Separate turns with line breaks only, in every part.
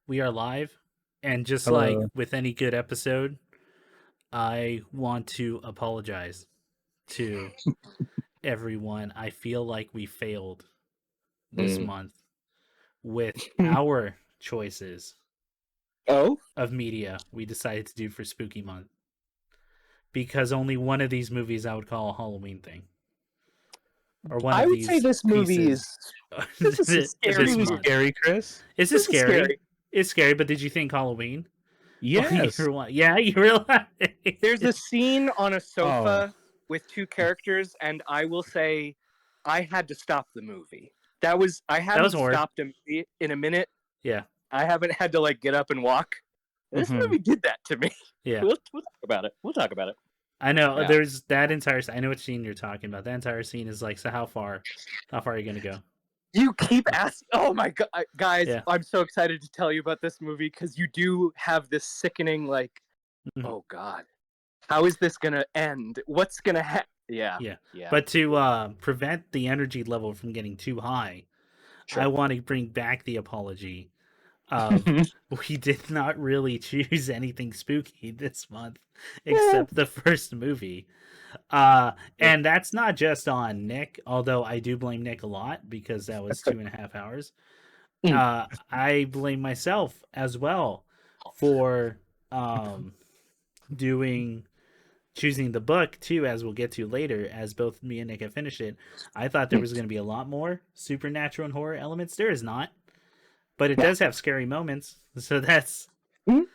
We are live, and just like
Hello.
with any good episode, I want to apologize to everyone. I feel like we failed this
Mm.
month with our choices
Oh,
of media we decided to do for Spooky Month because only one of these movies I would call a Halloween thing, or one
I
of
would say
these
this movie
pieces
is this is a scary
this
This is
movie.
month.
scary, Chris.
Is
This
this
is
scary?
scary.
It's scary, but did you think Halloween?
Yes.
Yeah, you realize
There's a scene on a
Oh,
sofa with two characters, and I will say, I had to stop the movie. I haven't
horror.
stopped a movie in a minute.
Yeah,
I haven't had to like get up and walk. This
Mhm.
movie did that to me.
yeah.
We'll talk about it. We'll talk about it.
I know.
Yeah.
There's that entire. I know what scene you're talking about. That entire scene is like, so how far? How far are you gonna go?
You keep asking. Oh my god, guys!
Yeah.
I'm so excited to tell you about this movie because you do have this sickening, like,
Mhm.
oh god, how is this gonna end? What's gonna happen? Yeah.
Yeah. But to prevent the energy level from getting too high,
Sure.
I want to bring back the apology of we did not really choose anything spooky this month except the first movie. And that's not just on Nick, although I do blame Nick a lot because that was 2.5 hours. I blame myself as well for choosing the book too, as we'll get to later, as both me and Nick have finished it. I thought there was going to be a lot more supernatural and horror elements. There is not, but it does have scary moments. So that's so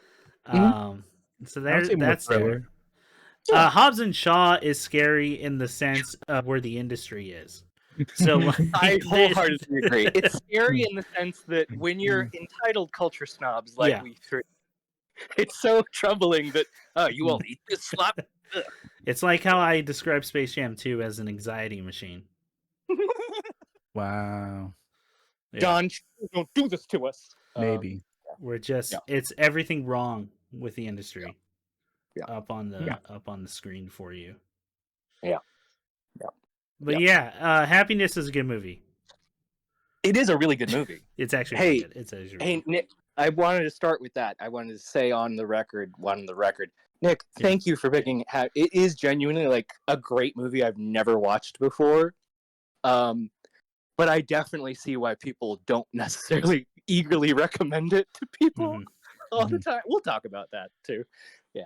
I would say more
that's
thriller.
there. Hobbs and Shaw is scary in the sense of where the industry is. So like,
I wholeheartedly agree. It's scary in the sense that when you're entitled culture snobs like we three, it's so troubling that you all eat this slop.
It's like how I describe Space Jam 2 as an anxiety machine.
Wow.
Yeah.
John, don't do this to us.
Maybe.
We're just it's everything wrong with the industry.
Yeah.
Up on the screen for you.
Yeah.
But Happiness is a good movie.
It is a really good movie.
It's actually really good. It's actually really good.
Nick, I wanted to start with that. I wanted to say on the record, Nick, thank you for picking. It is genuinely like a great movie I've never watched before. But I definitely see why people don't necessarily eagerly recommend it to people all the time. We'll talk about that too. Yeah.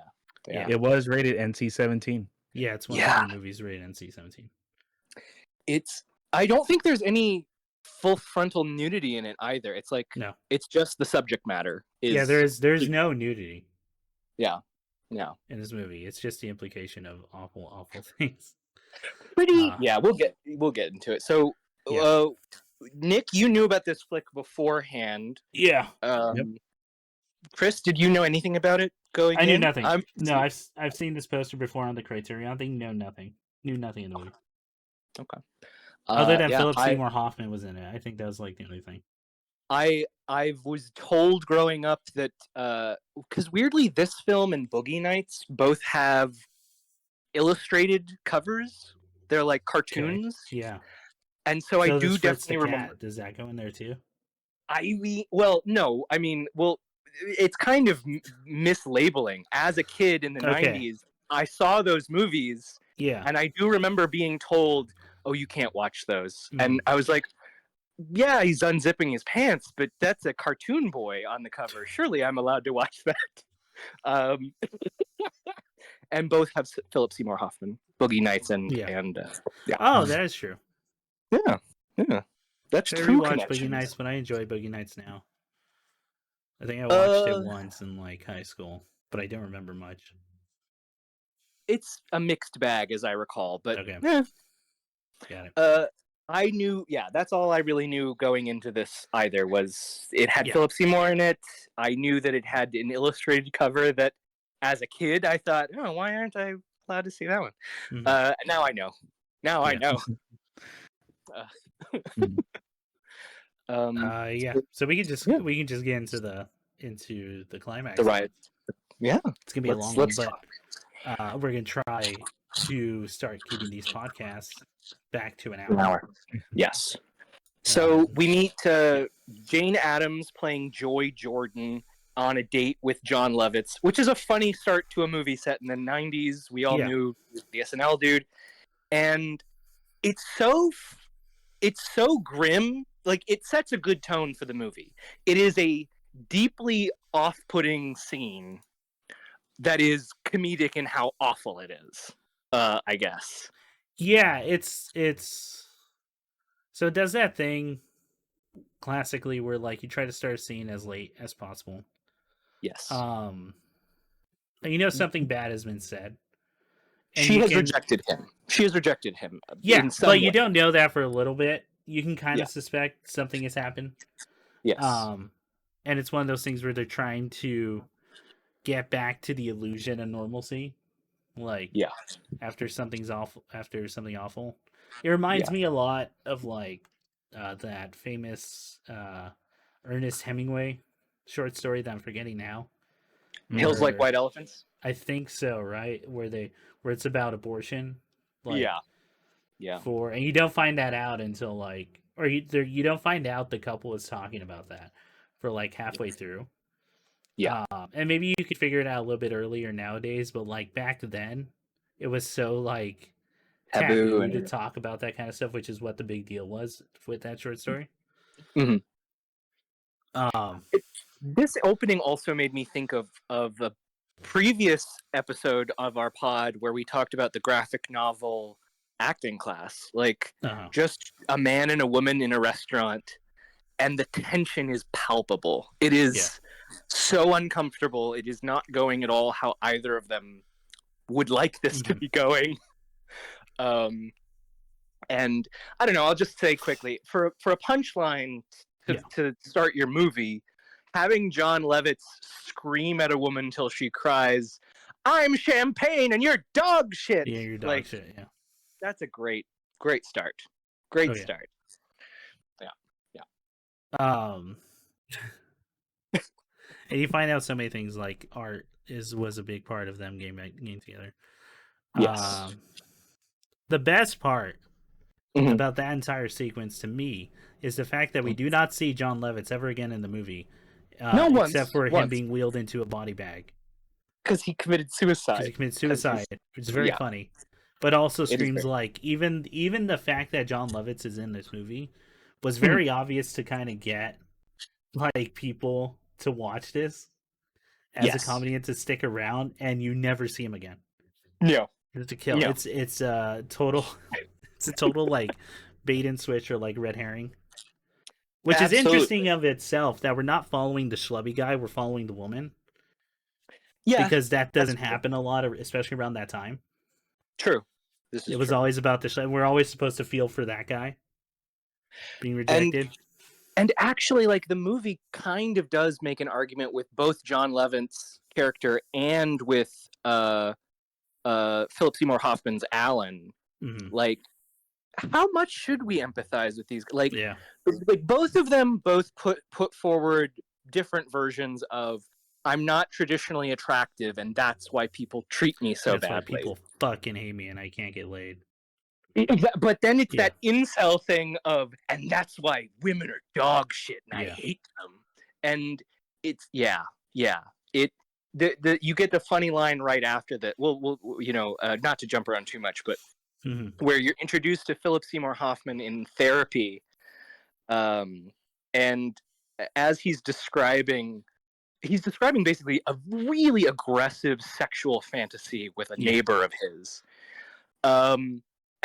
It was rated NC-17.
Yeah, it's one of the movies rated NC-17.
I don't think there's any full frontal nudity in it either. It's like it's just the subject matter.
There's no nudity.
Yeah.
In this movie, it's just the implication of awful things.
We'll get into it. So, Nick, you knew about this flick beforehand.
Yeah.
Chris, did you know anything about it going?
I knew nothing. I've seen this poster before on the Criterion thing. Knew nothing in the movie.
Okay.
Other than Philip Seymour Hoffman was in it, I think that was like the only thing.
I was told growing up that because weirdly this film and Boogie Nights both have illustrated covers. They're like cartoons.
Okay. Yeah.
And so I do definitely remember.
Does that go in there too?
No. I mean, it's kind of mislabeling. As a kid in the 90s, I saw those movies.
Yeah.
And I do remember being told, "Oh, you can't watch those." And I was like, "Yeah, he's unzipping his pants, but that's a cartoon boy on the cover. Surely I'm allowed to watch that." And both have Philip Seymour Hoffman, Boogie Nights, and
Oh, that is true.
Yeah. That's
I
true.
Rewatch Boogie Nights, but I enjoy Boogie Nights now. I think I watched it once in like high school, but I don't remember much.
It's a mixed bag, as I recall, but
Got it.
I knew, that's all I really knew going into this. Either was it had Philip Seymour in it. I knew that it had an illustrated cover that, as a kid, I thought, "Oh, why aren't I allowed to see that one?" Now I know. I know.
So we can just get into the climax.
Right. Yeah.
It's gonna be a long one, but we're gonna try to start keeping these podcasts back to an hour.
Yes. So we meet Jane Addams playing Joy Jordan on a date with John Lovitz, which is a funny start to a movie set in the 90s. We all knew the SNL dude. And it's so grim. Like, it sets a good tone for the movie. It is a deeply off-putting scene that is comedic in how awful it is, I guess.
Yeah, it's so it does that thing classically where like you try to start a scene as late as possible.
Yes.
Something bad has been said.
And she has rejected him. She has rejected him.
Yeah, but you don't know that for a little bit. You can kind of suspect something has happened.
Yes.
And it's one of those things where they're trying to get back to the illusion of normalcy. Like, after something awful. It reminds me a lot of like that famous Ernest Hemingway short story that I'm forgetting now.
Hills Like White Elephants?
I think so, right? Where it's about abortion. Like,
yeah.
And you don't find that out until like, or you don't find out the couple is talking about that for like halfway through.
Yeah.
And maybe you could figure it out a little bit earlier nowadays, but like back then, it was so like taboo to talk about that kind of stuff, which is what the big deal was with that short story.
Mm-hmm. This opening also made me think of a previous episode of our pod where we talked about the graphic novel acting class, like just a man and a woman in a restaurant, and the tension is palpable. It is so uncomfortable. It is not going at all how either of them would like this to be going. And I don't know, I'll just say quickly, for a punchline to start your movie, having John Lovitz scream at a woman till she cries, "I'm champagne and you're dog shit."
Yeah, you're dog shit, yeah.
That's a great start. Great start. Yeah.
And you find out so many things, like art was a big part of them getting together.
Yes.
The best part about that entire sequence to me is the fact that we do not see John Lovitz ever again in the movie, except for him being wheeled into a body bag
because he committed suicide.
Which is very funny, but also screams like even the fact that John Lovitz is in this movie was very obvious to kind of get like people to watch this as a comedy and to stick around, and you never see him again.
No,
it's a kill. No. It's a total like bait and switch or like red herring, which is interesting of itself that we're not following the schlubby guy, we're following the woman. Yeah, because that doesn't happen a lot, especially around that time.
True.
It was always about the schlubby. We're always supposed to feel for that guy being rejected.
And actually, like, the movie kind of does make an argument with both John Levitt's character and with Philip Seymour Hoffman's Alan. Like, how much should we empathize with these? Like, both of them put forward different versions of, I'm not traditionally attractive, and that's why people treat me so badly.
That's why people fucking hate me, and I can't get laid.
But then it's that incel thing of, and that's why women are dog shit, and I hate them. And it's you get the funny line right after that. We'll not to jump around too much, but where you're introduced to Philip Seymour Hoffman in therapy, and as he's describing basically a really aggressive sexual fantasy with a neighbor of his.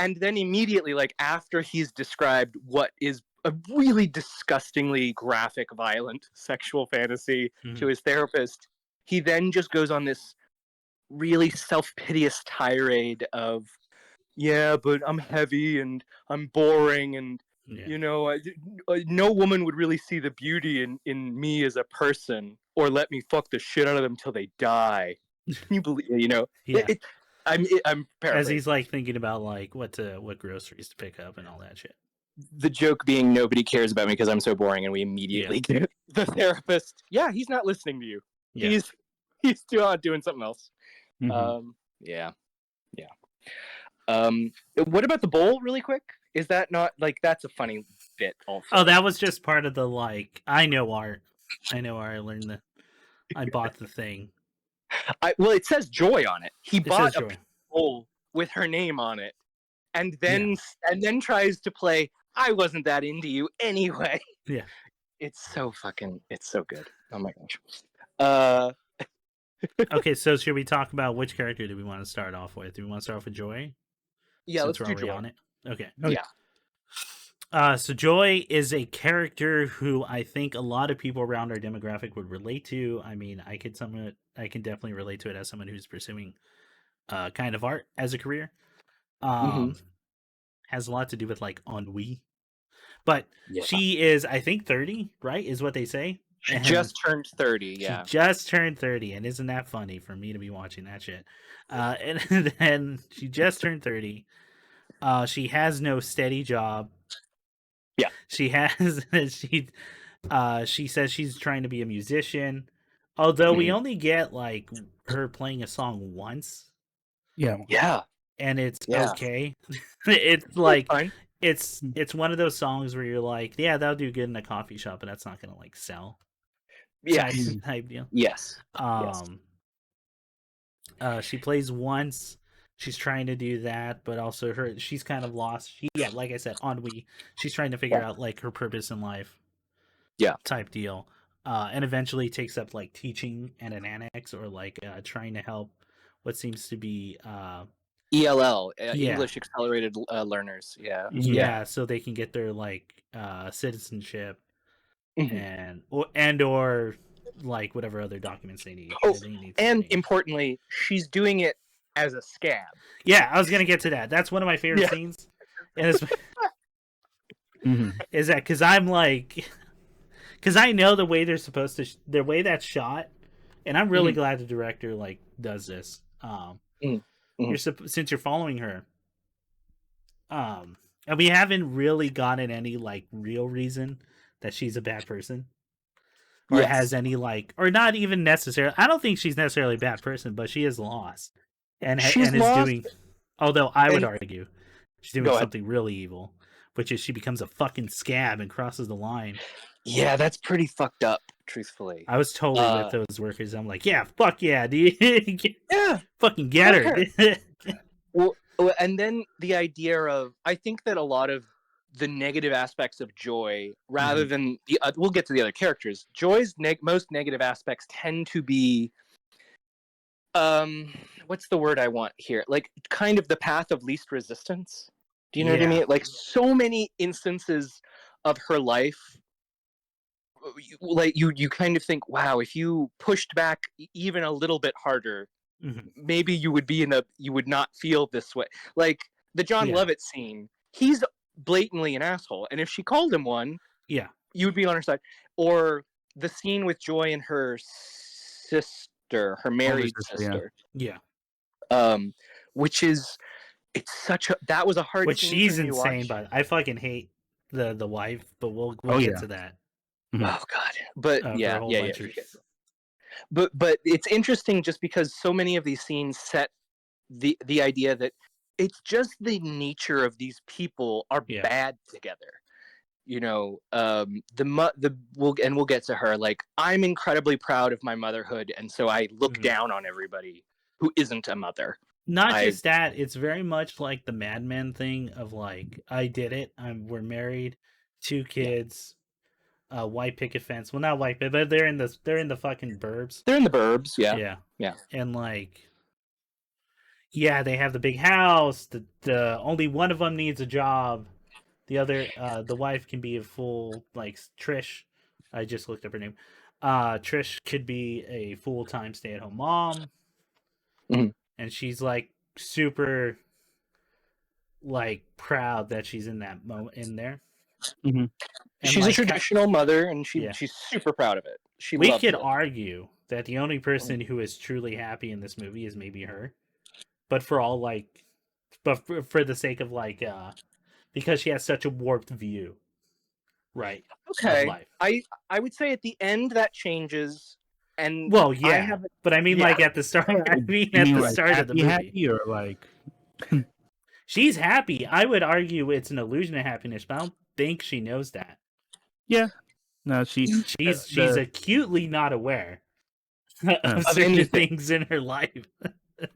And then immediately, like, after he's described what is a really disgustingly graphic, violent sexual fantasy to his therapist, he then just goes on this really self-piteous tirade of, but I'm heavy and I'm boring and, no woman would really see the beauty in me as a person or let me fuck the shit out of them till they die. Can you believe, I'm paraphrasing.
As he's like thinking about like what groceries to pick up and all that shit.
The joke being nobody cares about me because I'm so boring, and we immediately get the therapist. Yeah, he's not listening to you. Yeah. He's still out doing something else. What about the bowl, really quick? Is that not like that's a funny bit also.
Oh, that was just part of the like. I know art. I learned that. I bought the thing.
Well, it says Joy on it. He bought a
Joy
bowl with her name on it, and then tries to play. I wasn't that into you anyway.
Yeah.
It's so good. Oh my gosh.
Okay, so should we talk about which character do we want to start off with? Do we want to start off with Joy?
Yeah,
Since
let's
we're
do
already
Joy.
on it. Okay.
Yeah.
So Joy is a character who I think a lot of people around our demographic would relate to. I mean, I can definitely relate to it as someone who's pursuing kind of art as a career. Has a lot to do with like ennui. But she is, I think, 30, right? Is what they say.
She just turned 30, yeah.
She just turned 30, and isn't that funny for me to be watching that shit? And then she just turned 30. She has no steady job.
Yeah.
She says she's trying to be a musician. Although we only get like her playing a song once.
Yeah.
Yeah.
And it's okay. It's like
fine.
It's one of those songs where you're like, yeah, that'll do good in a coffee shop, but that's not gonna like sell.
Yeah.
Type deal.
Yes.
She plays once. She's trying to do that, but also she's kind of lost. Like I said, ennui. She's trying to figure out like her purpose in life.
Yeah.
Type deal. And eventually takes up like teaching and an annex or like trying to help what seems to be
ELL, English Accelerated Learners. Yeah.
Yeah, so they can get their like citizenship or like whatever other documents they need.
Importantly, she's doing it as a scab.
Yeah, I was gonna get to that. That's one of my favorite scenes. And is that because I'm like, because I know the way they're supposed to, the way that's shot, and I'm really glad the director like does this. Since you're following her, and we haven't really gotten any like real reason that she's a bad person. Or has any like, or not even necessarily. I don't think she's necessarily a bad person, but she is lost, and is doing. Although I would argue, she's doing something really evil, which is she becomes a fucking scab and crosses the line.
Yeah, that's pretty fucked up. Truthfully,
I was totally with those workers. I'm like, yeah, fuck yeah, dude.
Yeah,
fucking get her.
Well, and then the idea of, I think that a lot of the negative aspects of Joy, rather than we'll get to the other characters. Joy's most negative aspects tend to be, what's the word I want here? Like kind of the path of least resistance. Do you know what I mean? Like so many instances of her life, like you kind of think, wow, if you pushed back even a little bit harder, maybe you would not feel this way. Like the John Lovett scene, he's blatantly an asshole, and if she called him one, you would be on her side. Or the scene with Joy and her sister, her married sister, which is, it's such a, that was a hard
which
scene
she's
for me to
insane,
watch.
but I fucking hate the wife, but we'll get to that.
Oh god, but yeah. But it's interesting just because so many of these scenes set the idea that it's just the nature of these people are bad together. You know, we'll get to her. Like, I'm incredibly proud of my motherhood, and so I look down on everybody who isn't a mother.
Not just that, it's very much like the Mad Men thing of like, I did it. We're married, 2 kids, white picket fence. Well, not white, but they're in the fucking burbs.
They're in the burbs,
yeah. And like, they have the big house. The only one of them needs a job. The other, the wife can be a full, like Trish. I just looked up her name. Trish could be a full-time stay-at-home mom, and she's like super, like proud that she's in that moment in there.
She's like, a traditional mother, and she's super proud of it.
We could argue that the only person who is truly happy in this movie is maybe her, but for the sake of like, because she has such a warped view, right?
Okay,
of life.
I would say at the end that changes, and
but I mean, like at the start. I mean, at the start of the movie,
happy or like
she's happy. I would argue it's an illusion of happiness, but I don't think she knows that.
Yeah. No,
She's acutely not aware of certain
anything.
things in her life.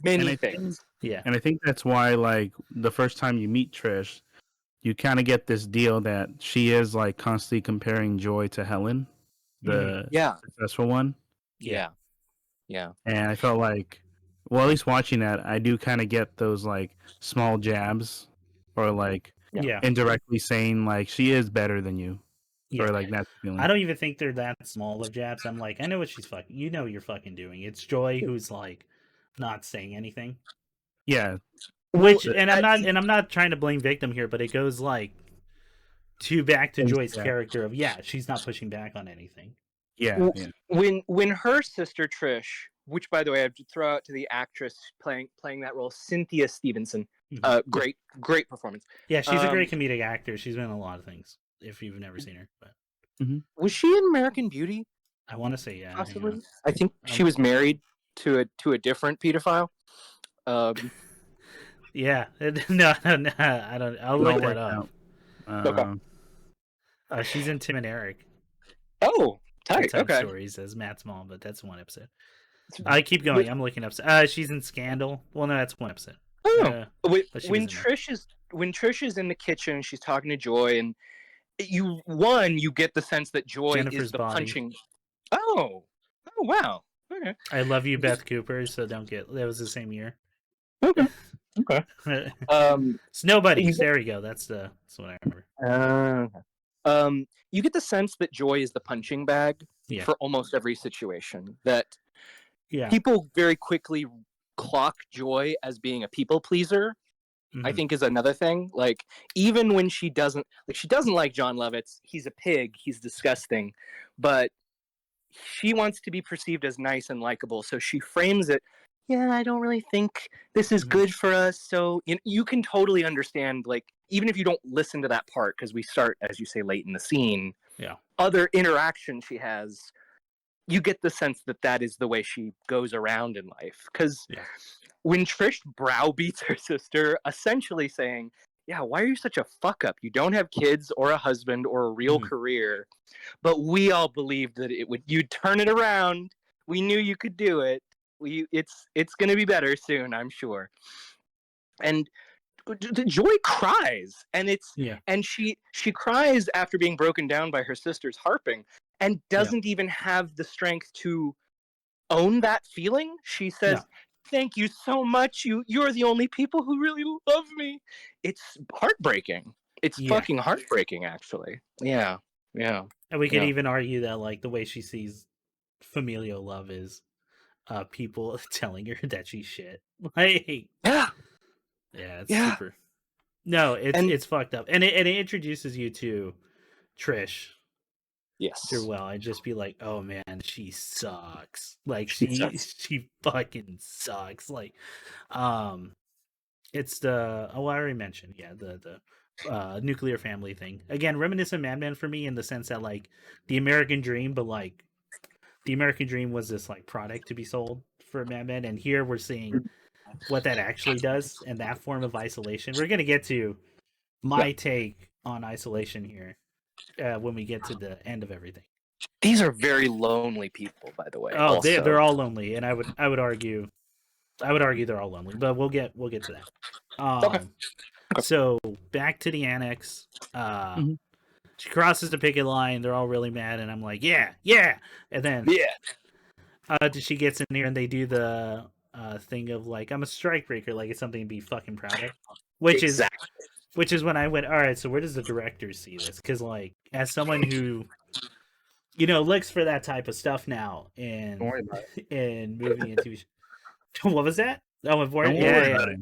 Many things.
Yeah.
And I think that's why, like, the first time you meet Trish, you kind of get this deal that she is like constantly comparing Joy to Helen, the successful one.
Yeah.
And I felt like, well, at least watching that, I do kind of get those like small jabs, or like indirectly saying like she is better than you, or like that feeling.
I don't even think they're that small of jabs. I'm like, I know what she's fucking. You know, you're fucking doing. It's Joy who's like not saying anything.
Yeah.
Which, and I'm not trying to blame victim here, but it goes like back to Joy's character of she's not pushing back on anything.
Yeah.
When her sister Trish, which by the way I have to throw out to the actress playing that role, Cynthia Stevenson, great performance.
Yeah, she's a great comedic actor. She's been in a lot of things. If you've never seen her, but
was she in American Beauty?
I want to say
possibly. I think she was married to a different pedophile.
Yeah, no, I don't. I'll look that up.
Okay.
She's in Tim and Eric.
Oh, tight. Okay.
Stories as Matt's mom, but that's one episode. I keep going. I'm looking up. She's in Scandal. Well, no, that's one episode.
Oh, when Trish is in the kitchen, she's talking to Joy, and you get the sense that Joy
Jennifer's
is the
body.
punching. Oh, wow. Okay.
I Love You, Beth Cooper. So don't get that was the same year.
Okay.
Snow Buddies. There we go. That's what I remember.
You get the sense that Joy is the punching bag for almost every situation. That people very quickly clock Joy as being a people pleaser. I think is another thing. Like, even when she doesn't like John Lovitz, he's a pig, he's disgusting, but she wants to be perceived as nice and likable, so she frames it, I don't really think this is good for us. So you can totally understand, like, even if you don't listen to that part, because we start, as you say, late in the scene, other interactions she has, you get the sense that is the way she goes around in life. Because when Trish browbeats her sister, essentially saying, why are you such a fuck up? You don't have kids or a husband or a real career, but we all believed that you'd turn it around. We knew you could do it. It's going to be better soon, I'm sure. And Joy cries, and and she cries after being broken down by her sister's harping, and doesn't even have the strength to own that feeling. She says, thank you so much. You're the only people who really love me. It's heartbreaking. It's fucking heartbreaking, actually. Yeah.
And we could even argue that, like, the way she sees familial love is people telling her that she's shit. Like, it's super. No, it's fucked up, and it introduces you to Trish.
Yes.
Well, I'd just be like, oh man, she sucks. Like, she fucking sucks. Like, it's the I already mentioned, the nuclear family thing again, reminiscent Mad Men for me, in the sense that, like, the American dream, but like the American dream was this like product to be sold for Mad Men, and here we're seeing what that actually does and that form of isolation. We're gonna get to my take on isolation here when we get to the end of everything.
These are very lonely people, by the way.
Oh, they're all lonely, and I would argue they're all lonely, but we'll get to that. Okay. So back to the annex. She crosses the picket line. They're all really mad, and I'm like, yeah. And then she gets in here, and they do the thing of like, I'm a strikebreaker, like it's something to be fucking proud of, which is when I went, all right, so where does the director see this? Because, like, as someone who looks for that type of stuff now in movie and TV show. What was that? Oh, important.
Don't worry about it.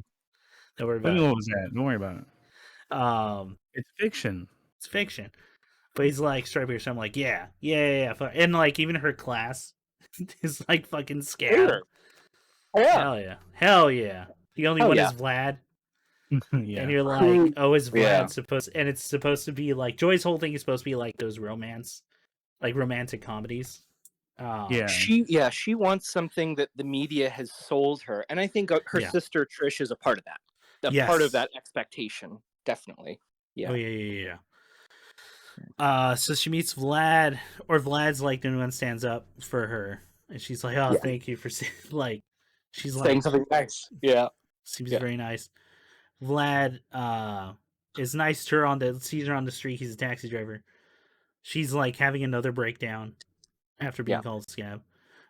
Don't worry about it.
What was that? Don't worry about it. It's fiction.
It's fiction. But he's like stripey, so I'm like, yeah. And like, even her class is like fucking scared.
Sure. Oh, yeah.
Hell yeah. The only one is Vlad. And you're like, oh, is Vlad supposed? And it's supposed to be like, Joy's whole thing is supposed to be like those romantic comedies.
She wants something that the media has sold her, and I think her sister Trish is a part of that. Part of that expectation, definitely. Yeah.
Oh yeah. So she meets Vlad, or Vlad's like the one stands up for her, and she's like, "Oh, thank you for like." She's
saying
like
something nice. Yeah,
seems very nice. Vlad is nice to her sees her on the street. He's a taxi driver. She's like having another breakdown after being called a scab,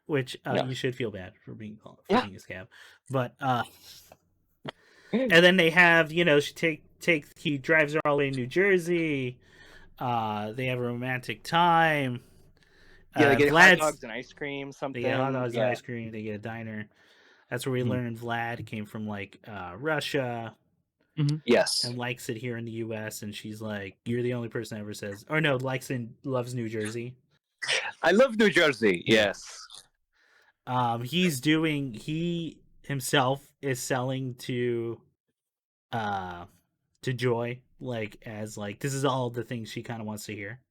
which you should feel bad for being called being a scab. But and then they have, she he drives her all the way to New Jersey. They have a romantic time.
They get hot dogs and ice cream. Something.
They get hot dogs and ice cream. They get a diner. That's where we learn Vlad came from like Russia.
Mm-hmm.
Yes.
And likes it here in the U.S. And she's like, "You're the only person that ever says," or no, loves New Jersey.
I love New Jersey. Yes.
He himself is selling to Joy, like, as like, this is all the things she kind of wants to hear.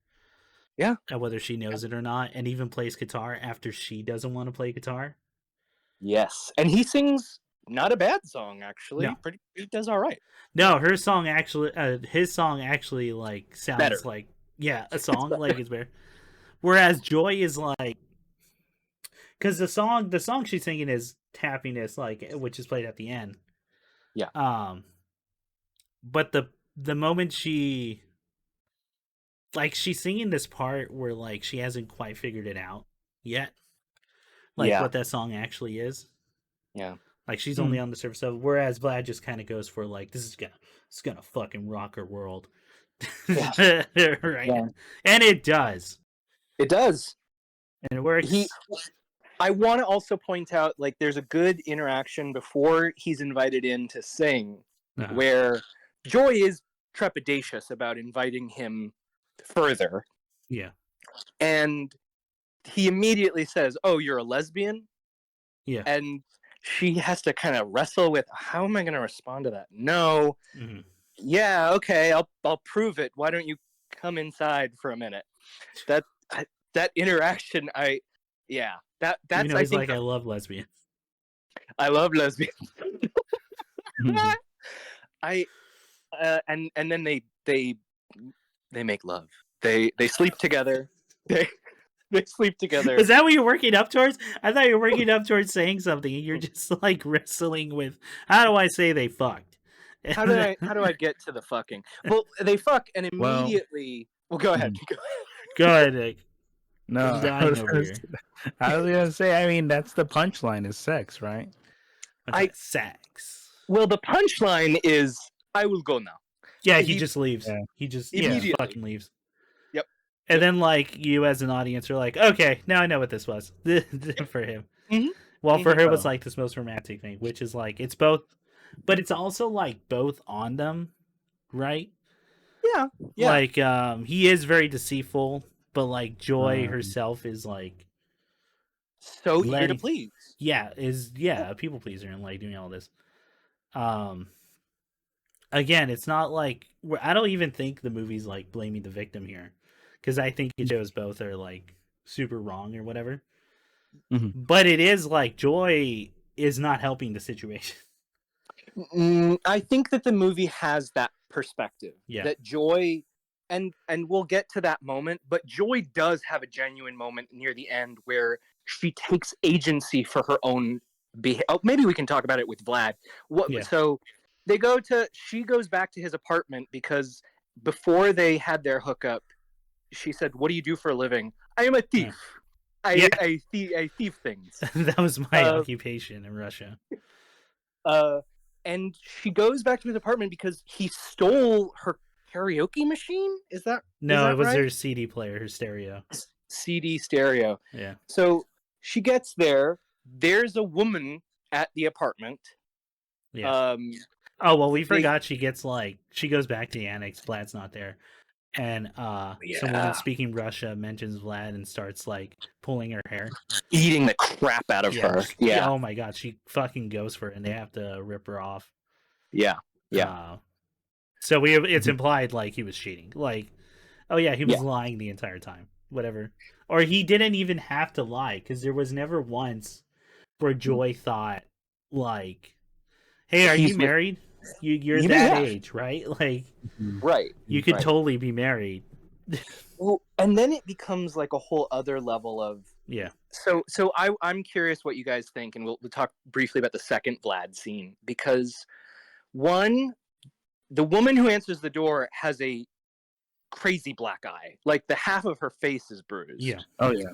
Yeah.
And whether she knows it or not, and even plays guitar after she doesn't want to play guitar.
Yes. And he sings not a bad song, actually.
No.
He does all right.
No, his song actually like sounds better. Like, a song like it's better. Whereas Joy is like, because the song she's singing is Happiness, like, which is played at the end.
Yeah.
But the moment she's singing this part where like she hasn't quite figured it out yet, like what that song actually is.
Yeah.
Like she's only on the surface of it, whereas Vlad just kind of goes for like, this is gonna fucking rock her world. Right. Yeah. And it does.
It does.
And it works.
I want to also point out, like, there's a good interaction before he's invited in to sing, where Joy is trepidatious about inviting him further.
Yeah.
And he immediately says, "Oh, you're a lesbian?"
Yeah.
And she has to kind of wrestle with, how am I going to respond to that? No.
Mm-hmm.
Yeah, okay, I'll prove it. Why don't you come inside for a minute? That interaction, that's
he's I think like, I love lesbians.
I love lesbians.
Mm-hmm.
And then they make love. They sleep together. They sleep together.
Is that what you're working up towards? I thought you were working up towards saying something, and you're just like wrestling with, how do I say they fucked?
How do I get to the fucking? Well, they fuck and immediately. Well, go ahead.
Go ahead, Nick.
No, I was gonna say. I mean, that's the punchline is sex, right?
Sex.
Well, the punchline is, I will go now.
Yeah, he just leaves. Yeah. He just fucking leaves.
Yep.
And then, like, you as an audience are like, okay, now I know what this was for him.
Mm-hmm.
Well, for her, it was like this most romantic thing, which is like, it's both, but it's also like both on them, right?
Yeah.
Like, he is very deceitful, but like Joy herself is like
so eager to please.
Yeah, a people pleaser and like doing all this. Again, it's not like, I don't even think the movie's like blaming the victim here, because I think it shows both are like super wrong or whatever.
Mm-hmm.
But it is like Joy is not helping the situation.
I think that the movie has that perspective.
Yeah.
That Joy, and we'll get to that moment, but Joy does have a genuine moment near the end where she takes agency for her own behavior. Oh, maybe we can talk about it with Vlad. So she goes back to his apartment because before they had their hookup, she said, "What do you do for a living?" "I am a thief. I thief things."
That was my occupation in Russia.
And she goes back to his apartment because he stole her karaoke machine. Is that
no? It was
right?
her CD player, her stereo.
CD stereo.
Yeah.
So she gets there. There's a woman at the apartment.
Yeah. Oh well, we forgot. She goes back to the annex. Vlad's not there, and someone speaking Russia mentions Vlad and starts like pulling her hair,
eating the crap out of her. Yeah.
Oh my god, she fucking goes for it, and they have to rip her off.
Yeah.
So it's implied like he was cheating. Like, oh yeah, he was lying the entire time. Whatever. Or he didn't even have to lie, because there was never once where Joy thought like, "Hey, are you married? You're that age, right? Like,
right?
You could totally be married.
Well, and then it becomes like a whole other level of
yeah.
So I'm curious what you guys think, and we'll talk briefly about the second Vlad scene, because one, the woman who answers the door has a crazy black eye, like the half of her face is bruised.
Yeah.
Oh yeah.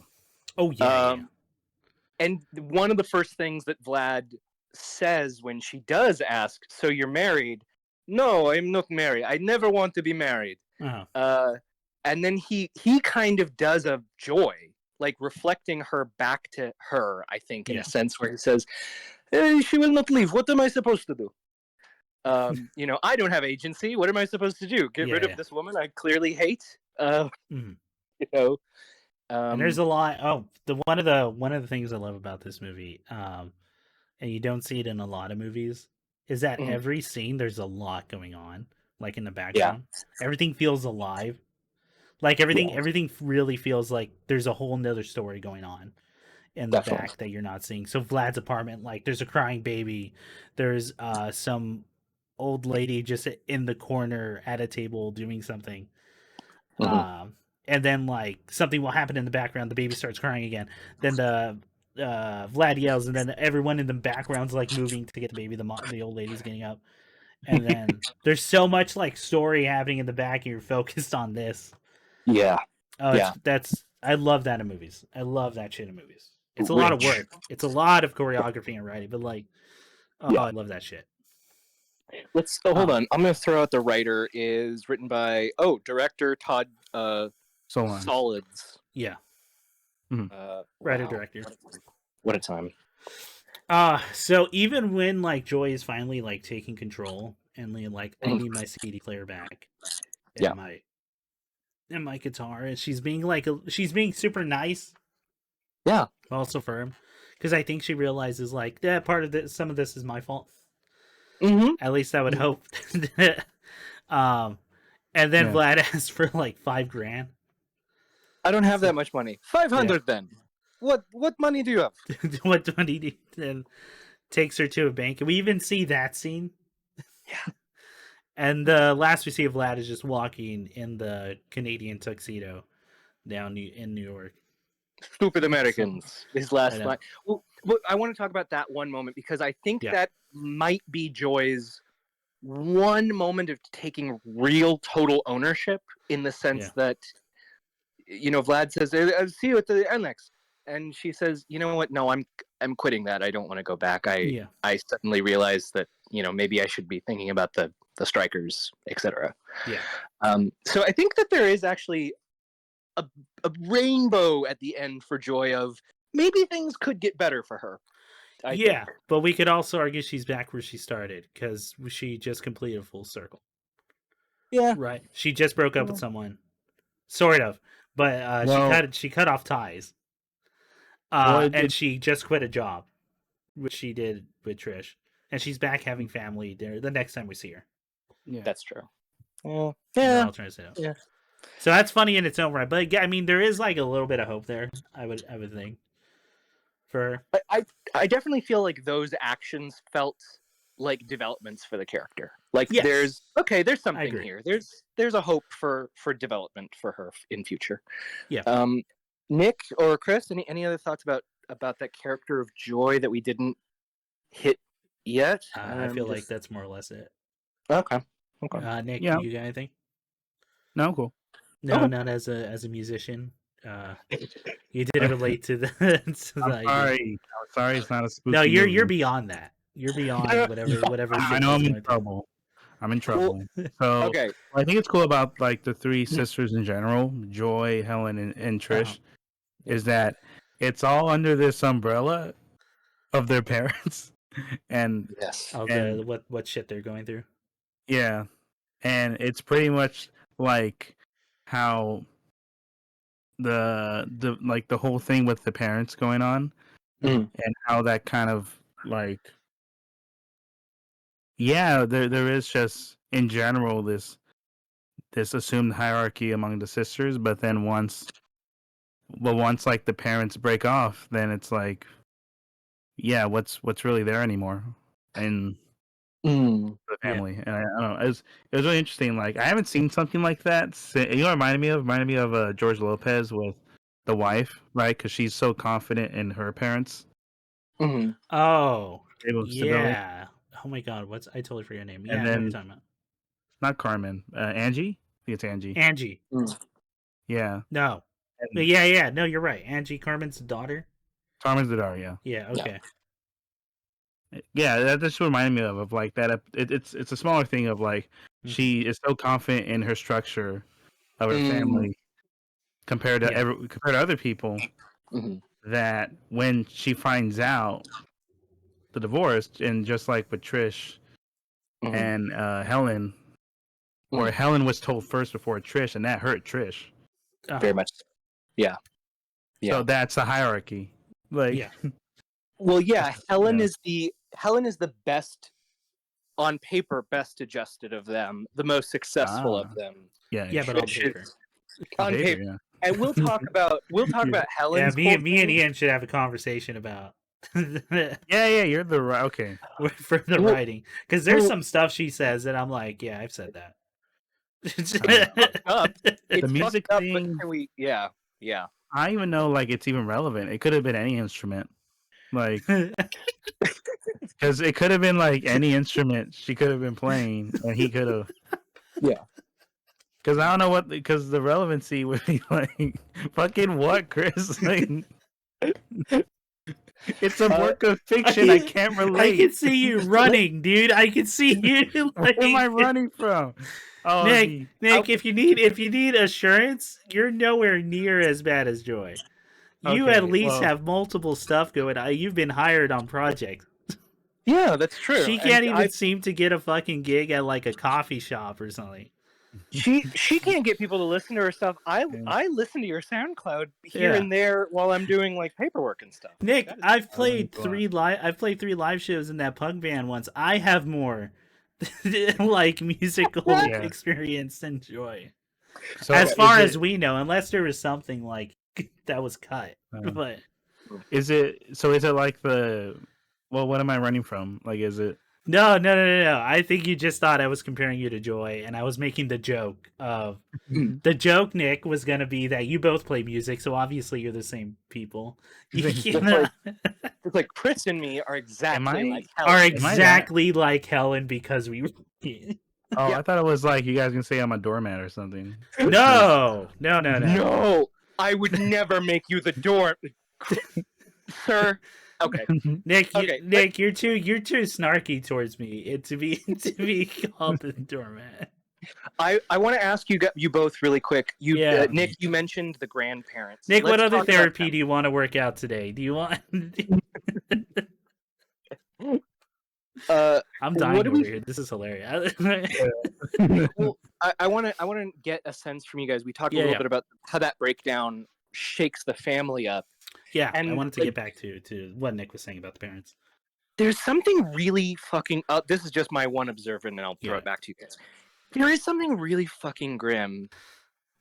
Oh yeah.
And one of the first things that Vlad says when she does ask, "So you're married?" "No, I'm not married. I never want to be married." And then he kind of does a Joy, like reflecting her back to her, I think, in a sense, where he says, "Hey, she will not leave. What am I supposed to do? I don't have agency. What am I supposed to do? Get rid of this woman I clearly hate?"
Mhm.
You know.
And there's a lot. One of the things I love about this movie, and you don't see it in a lot of movies, is that every scene there's a lot going on, like in the background. Everything feels alive. Like everything really feels like there's a whole nother story going on in the back that you're not seeing. So Vlad's apartment, like there's a crying baby, there's some old lady just in the corner at a table doing something. And then like something will happen in the background, the baby starts crying again. Then the Vlad yells, and then everyone in the background's like moving to get the baby. The old lady's getting up, and then there's so much like story happening in the back, and you're focused on this.
Yeah.
That's I love that in movies. I love that shit in movies. It's a lot of work. It's a lot of choreography and writing, but like, I love that shit.
Let's hold on. I'm gonna throw out the writer is written by director Todd Solids.
Yeah. Writer director.
What a time.
So even when like Joy is finally like taking control and like I need my CD player back. And my guitar, and she's being super nice.
Yeah.
Also firm. Because I think she realizes like that part of this, some of this is my fault. At least I would hope. And then Vlad asks for like $5,000.
I don't have that much money. 500 then. What money do you have?
What money do you then takes her to a bank? And we even see that scene.
Yeah.
And the last we see of Vlad is just walking in the Canadian tuxedo down in New York.
Stupid Americans. His last line. Well, I want to talk about that one moment because I think that might be Joy's one moment of taking real total ownership, in the sense that, Vlad says, "I'll see you at the annex," and she says, "You know what? No, I'm quitting that. I don't want to go back. I suddenly realized that maybe I should be thinking about the strikers, etc." So I think that there is actually a rainbow at the end for Joy of maybe things could get better for her. I think.
But we could also argue she's back where she started because she just completed a full circle.
Yeah.
Right. She just broke up with someone, sort of, but she cut off ties. And she just quit a job, which she did with Trish, and she's back having family there the next time we see her.
Yeah, that's true.
Yeah. So that's funny in its own right, but I mean, there is like a little bit of hope there. I would think. For
I definitely feel like those actions felt like developments for the character. Like there's something here. There's a hope for development for her in future.
Yeah.
Nick or Chris, any other thoughts about that character of Joy that we didn't hit yet?
I feel like that's more or less it.
Okay.
Nick, you got anything?
No, cool.
No, not as a musician. You didn't relate to the.
I'm sorry, it's not a spooky.
No, you're
movie.
beyond that. You're beyond whatever.
I know I'm in trouble. I'm in trouble. So
okay.
I think it's cool about like the three sisters in general, Joy, Helen, and Trish, is that it's all under this umbrella of their parents, and
what shit they're going through.
Yeah, and it's pretty much like how the like the whole thing with the parents going on, and how that kind of like there is just in general this assumed hierarchy among the sisters, but then once like the parents break off, then it's like what's really there anymore. And the family. And I don't know, it was really interesting. Like I haven't seen something like that. You know, what it reminded me of George Lopez with the wife, right? Because she's so confident in her parents.
Oh,
Stability.
yeah. Oh my god, I totally forget your name. Yeah,
And
I know what you're
then
talking about.
not Carmen, Angie. I think it's Angie.
Angie.
Yeah.
No.
And
Yeah. No, you're right. Angie, Carmen's daughter.
Carmen's the daughter. Yeah.
Yeah. Okay.
Yeah, that just reminded me of like that. It's a smaller thing of like she is so confident in her structure of her family compared to other people that when she finds out the divorce, and just like with Trish and Helen, or Helen was told first before Trish, and that hurt Trish
very much. Yeah.
So that's a hierarchy. Like,
yeah. Well, yeah, Helen is the best on paper, best adjusted of them, the most successful of them.
Yeah, but on paper.
On paper. Yeah. And we'll talk about Helen's.
Yeah, me and Ian should have a conversation about.
yeah, you're the right. Okay,
for the writing, because there's some stuff she says that I'm like, yeah, I've said that.
It's the music thing. Yeah.
I don't even know like it's even relevant. It could have been any instrument, like because it could have been like any instrument she could have been playing, and he could have.
Yeah.
Because I don't know what, because the relevancy would be like, fucking what, Chris? Like, it's a work of fiction. I can't relate.
I can see you running, dude. I can see you.
Like, where am I running from?
Oh, Nick, if you need assurance, you're nowhere near as bad as Joy. You at least have multiple stuff going on. You've been hired on projects.
Yeah, that's true.
She can't even seem to get a fucking gig at like a coffee shop or something.
She can't get people to listen to her stuff. I listen to your SoundCloud here and there while I'm doing like paperwork and stuff.
Nick, I've played three live shows in that punk band once. I have more like musical experience than Joy. So as far as we know, unless there was something like that was cut. But
is it like the what am I running from? Like, is it?
No. I think you just thought I was comparing you to Joy, and I was making the joke of the joke, Nick, was going to be that you both play music, so obviously you're the same people.
It's like Chris and me are exactly
like Helen because we.
Oh, yeah. I thought it was like you guys can say I'm a doormat or something.
No.
No, I would never make you the door, sir. Okay,
Nick. Nick, you're too snarky towards me to be called the doormat.
I want to ask you both really quick. Nick, you mentioned the grandparents.
Nick, what other therapy do you want to work out today? Do you want? I'm dying over here. This is hilarious.
Well, I want to get a sense from you guys. We talked a little bit about how that breakdown shakes the family up.
Yeah, and I wanted to get back to what Nick was saying about the parents.
There's something really fucking this is just my one observation, and I'll throw it back to you guys. There is something really fucking grim.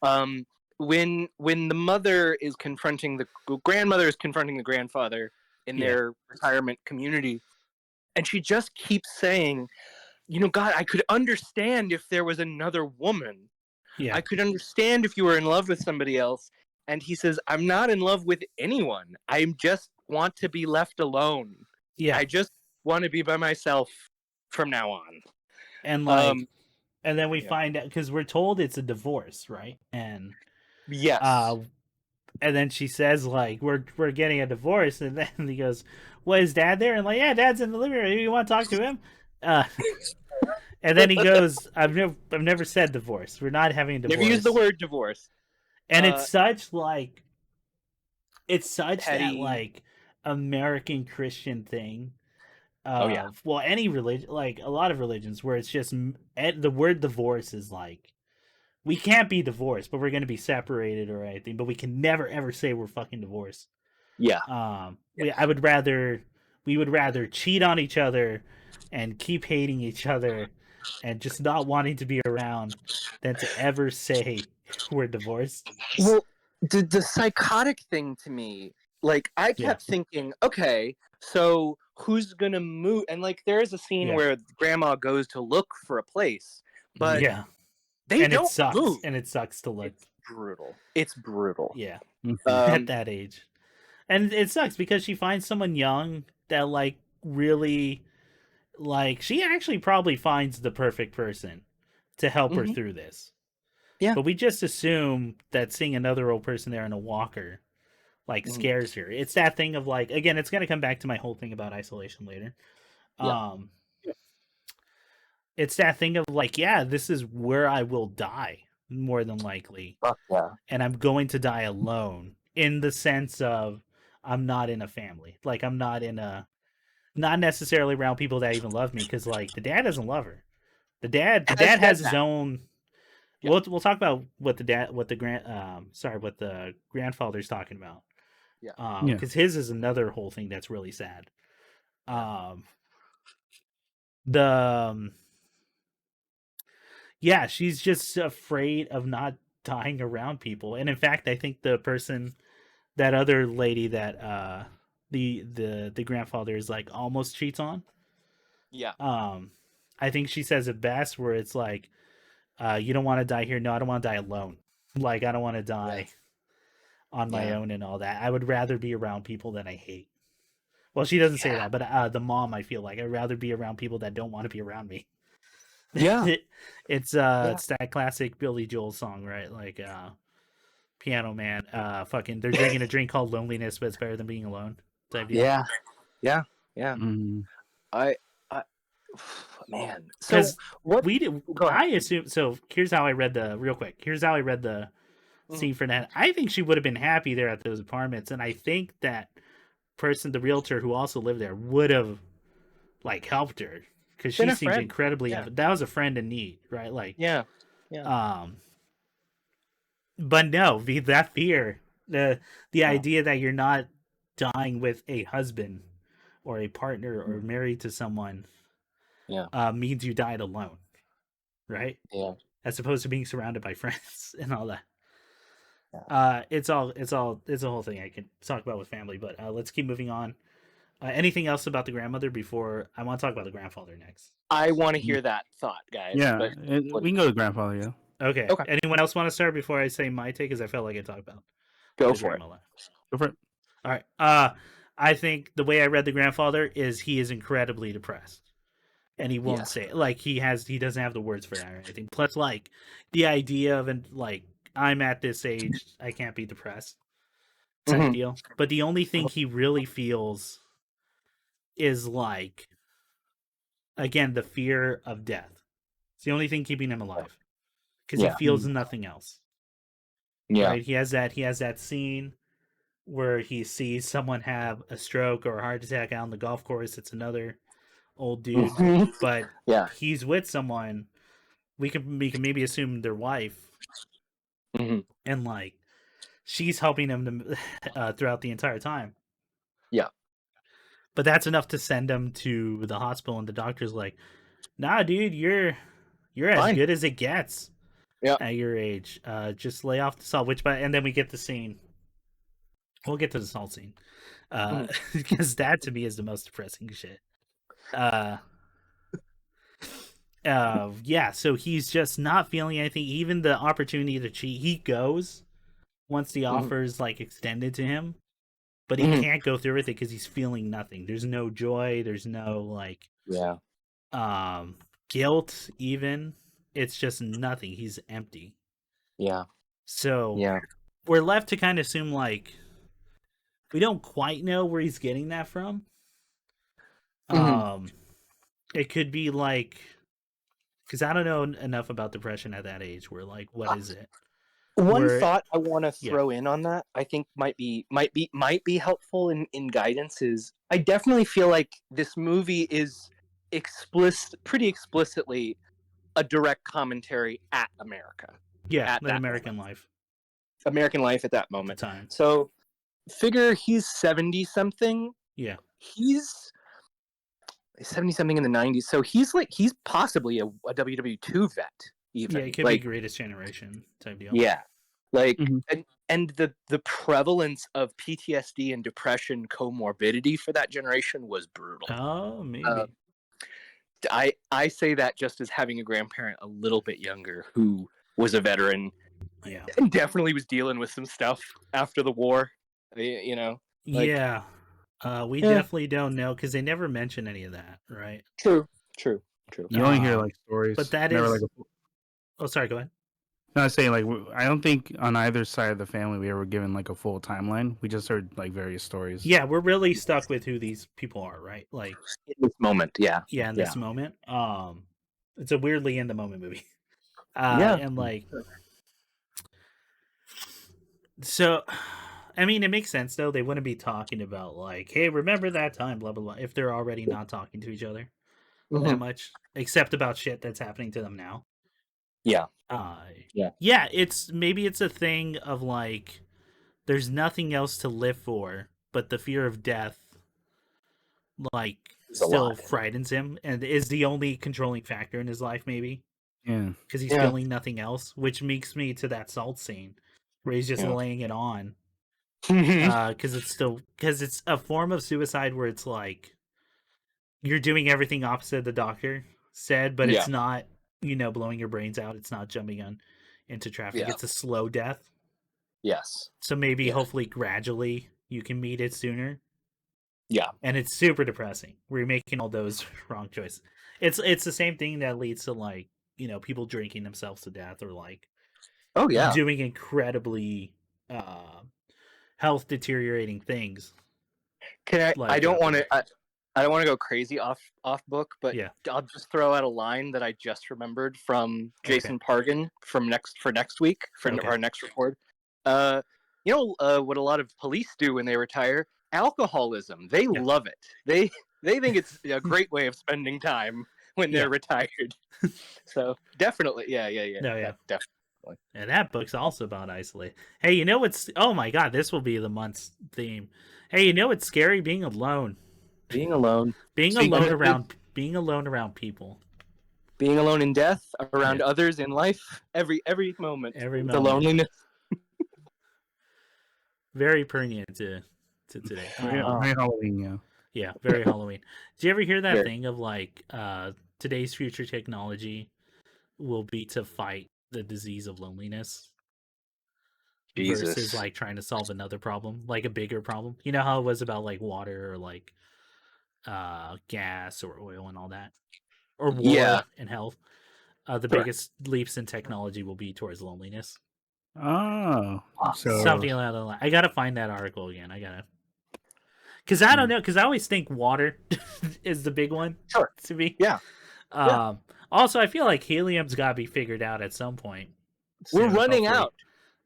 When the mother is confronting the grandmother is confronting the grandfather in their retirement community, and she just keeps saying, God, I could understand if there was another woman. Yeah. I could understand if you were in love with somebody else. And he says, I'm not in love with anyone. I just want to be left alone. Yeah. I just want to be by myself from now on.
And and then we find out, because we're told it's a divorce, right? And
yes.
And then she says, like, we're getting a divorce. And then he goes, well, is Dad there? And like, yeah, Dad's in the living room. You want to talk to him? And then he goes, I've never said divorce. We're not having a divorce.
Never used the word divorce.
And it's such petty. That like American Christian thing. Well, any religion, like a lot of religions, where it's just the word divorce is like, we can't be divorced, but we're going to be separated or anything. But we can never ever say we're fucking divorced.
Yeah.
We would rather cheat on each other and keep hating each other and just not wanting to be around than to ever say we're divorced.
Well, the psychotic thing to me, like, I kept thinking, okay, so who's gonna move? And like, there is a scene where Grandma goes to look for a place, but they don't move.
And it sucks to look.
It's brutal.
Yeah, at that age, and it sucks because she finds someone young that like really, like, she actually probably finds the perfect person to help her through this.
Yeah,
but we just assume that seeing another old person there in a walker like scares her. It's that thing of like, again, it's gonna come back to my whole thing about isolation later. It's that thing of like, yeah, this is where I will die more than likely. And I'm going to die alone, in the sense of I'm not in a family. Like, I'm not necessarily around people that even love me, because like the dad doesn't love her. The dad has his own. We'll talk about what what the grandfather's talking about. Because his is another whole thing that's really sad. She's just afraid of not dying around people. And in fact, I think that other lady that the grandfather is like almost cheats on. I think she says it best, where it's like, you don't want to die here. No, I don't want to die alone. Like, I don't want to die on my own and all that. I would rather be around people that I hate. Well, she doesn't say that, but the mom, I feel like I'd rather be around people that don't want to be around me. It's that classic Billy Joel song, right? Like, Piano Man, fucking, they're drinking a drink called loneliness, but it's better than being alone type deal.
Yeah. I man. So what
we did? I assume. So here's how I read the scene for that. I think she would have been happy there at those apartments, and I think that the realtor who also lived there, would have like helped her, because she seemed incredibly. That was a friend in need, right? Like, but no, that fear, the idea that you're not dying with a husband or a partner or married to someone, means you died alone, right? As opposed to being surrounded by friends and all that. It's a whole thing I can talk about with family, but let's keep moving on. Anything else about the grandmother before I want to talk about the grandfather next?
I want to hear that thought, guys.
Yeah, we can go to grandfather. Yeah.
Okay. Anyone else want to start before I say my take? Because I felt like I talked about.
Go for it.
All
right. I think the way I read the grandfather is he is incredibly depressed, and he won't say it. Like, he doesn't have the words for that or anything. Plus, like, the idea of like, I'm at this age, I can't be depressed type deal. But the only thing he really feels is like, again, the fear of death. It's the only thing keeping him alive, because he feels nothing else. Right? He has that scene where he sees someone have a stroke or a heart attack out on the golf course. It's another old dude, but he's with someone. We can maybe assume their wife, and like, she's helping him to, throughout the entire time. But that's enough to send him to the hospital, and the doctor's like, "Nah, dude, you're as good as it gets at your age. Just lay off the salt." And then we get the scene. We'll get to the salt scene, because that to me is the most depressing shit. So he's just not feeling anything. Even the opportunity to cheat, he goes once the offer is like extended to him, but he can't go through with it because he's feeling nothing. There's no joy. There's no like, guilt. Even, it's just nothing. He's empty. So we're left to kind of assume, like, we don't quite know where he's getting that from. It could be like, because I don't know enough about depression at that age. Where like, what is it?
One thought I want to throw in on that, I think might be helpful in guidance, is I definitely feel like this movie is pretty explicitly a direct commentary at America.
At American life.
American life at that moment.
Time.
So figure he's 70 something.
Yeah.
He's 70 something in the 90s. So he's possibly a WW2 vet. Even.
Yeah, it could be Greatest Generation type deal.
Yeah. Like, and and the prevalence of PTSD and depression comorbidity for that generation was brutal.
Oh, maybe.
I say that just as having a grandparent a little bit younger who was a veteran,
yeah,
and definitely was dealing with some stuff after the war. You know, like,
yeah. We definitely don't know because they never mention any of that, right?
True.
You only hear like stories,
but that
never
is.
like.
Oh, sorry. Go ahead.
No, I was saying like I don't think on either side of the family we ever given like a full timeline. We just heard like various stories.
Yeah, we're really stuck with who these people are, right? Like
In this moment, yeah,
in this moment. It's a weirdly in the moment movie.
Yeah.
And like, so, I mean, it makes sense though. They wouldn't be talking about like, hey, remember that time, blah blah blah, if they're already not talking to each other that much, except about shit that's happening to them now.
Yeah.
Yeah. It's maybe it's a thing of like, there's nothing else to live for, but the fear of death, like, still frightens him, and is the only controlling factor in his life, maybe.
Yeah,
because he's feeling nothing else, which makes me to that salt scene where he's just laying it on. Because it's a form of suicide where it's like you're doing everything opposite the doctor said, but it's not, blowing your brains out. It's not jumping into traffic. It's a slow death.
Yes.
So maybe, hopefully, gradually you can meet it sooner.
Yeah.
And it's super depressing. We're making all those wrong choices. It's the same thing that leads to like, people drinking themselves to death, or like, doing incredibly health deteriorating things.
I don't want to. I don't want to go crazy off book, but I'll just throw out a line that I just remembered from Jason Pargin for next week for our next record. What a lot of police do when they retire? Alcoholism. They love it. They think it's a great way of spending time when they're retired. So definitely, definitely.
And that book's also about isolation. Hey, what's? Oh my god, this will be the month's theme. Hey, what's scary? Being alone.
Being alone.
Being alone around people.
Being alone in death, around others in life, every moment. The loneliness.
Very poignant to today.
Very Halloween, yeah.
Yeah, very Halloween. Did you ever hear that thing of like today's future technology will be to fight the disease of loneliness?
Jesus.
Versus like trying to solve another problem, like a bigger problem. You know how it was about like water or like gas or oil and all that, or war and health. The biggest leaps in technology will be towards loneliness.
Oh, so
something along the line. I gotta find that article again. Because I don't know. Because I always think water is the big one.
Sure.
To me.
Yeah.
Also, I feel like helium's got to be figured out at some point.
We're running out.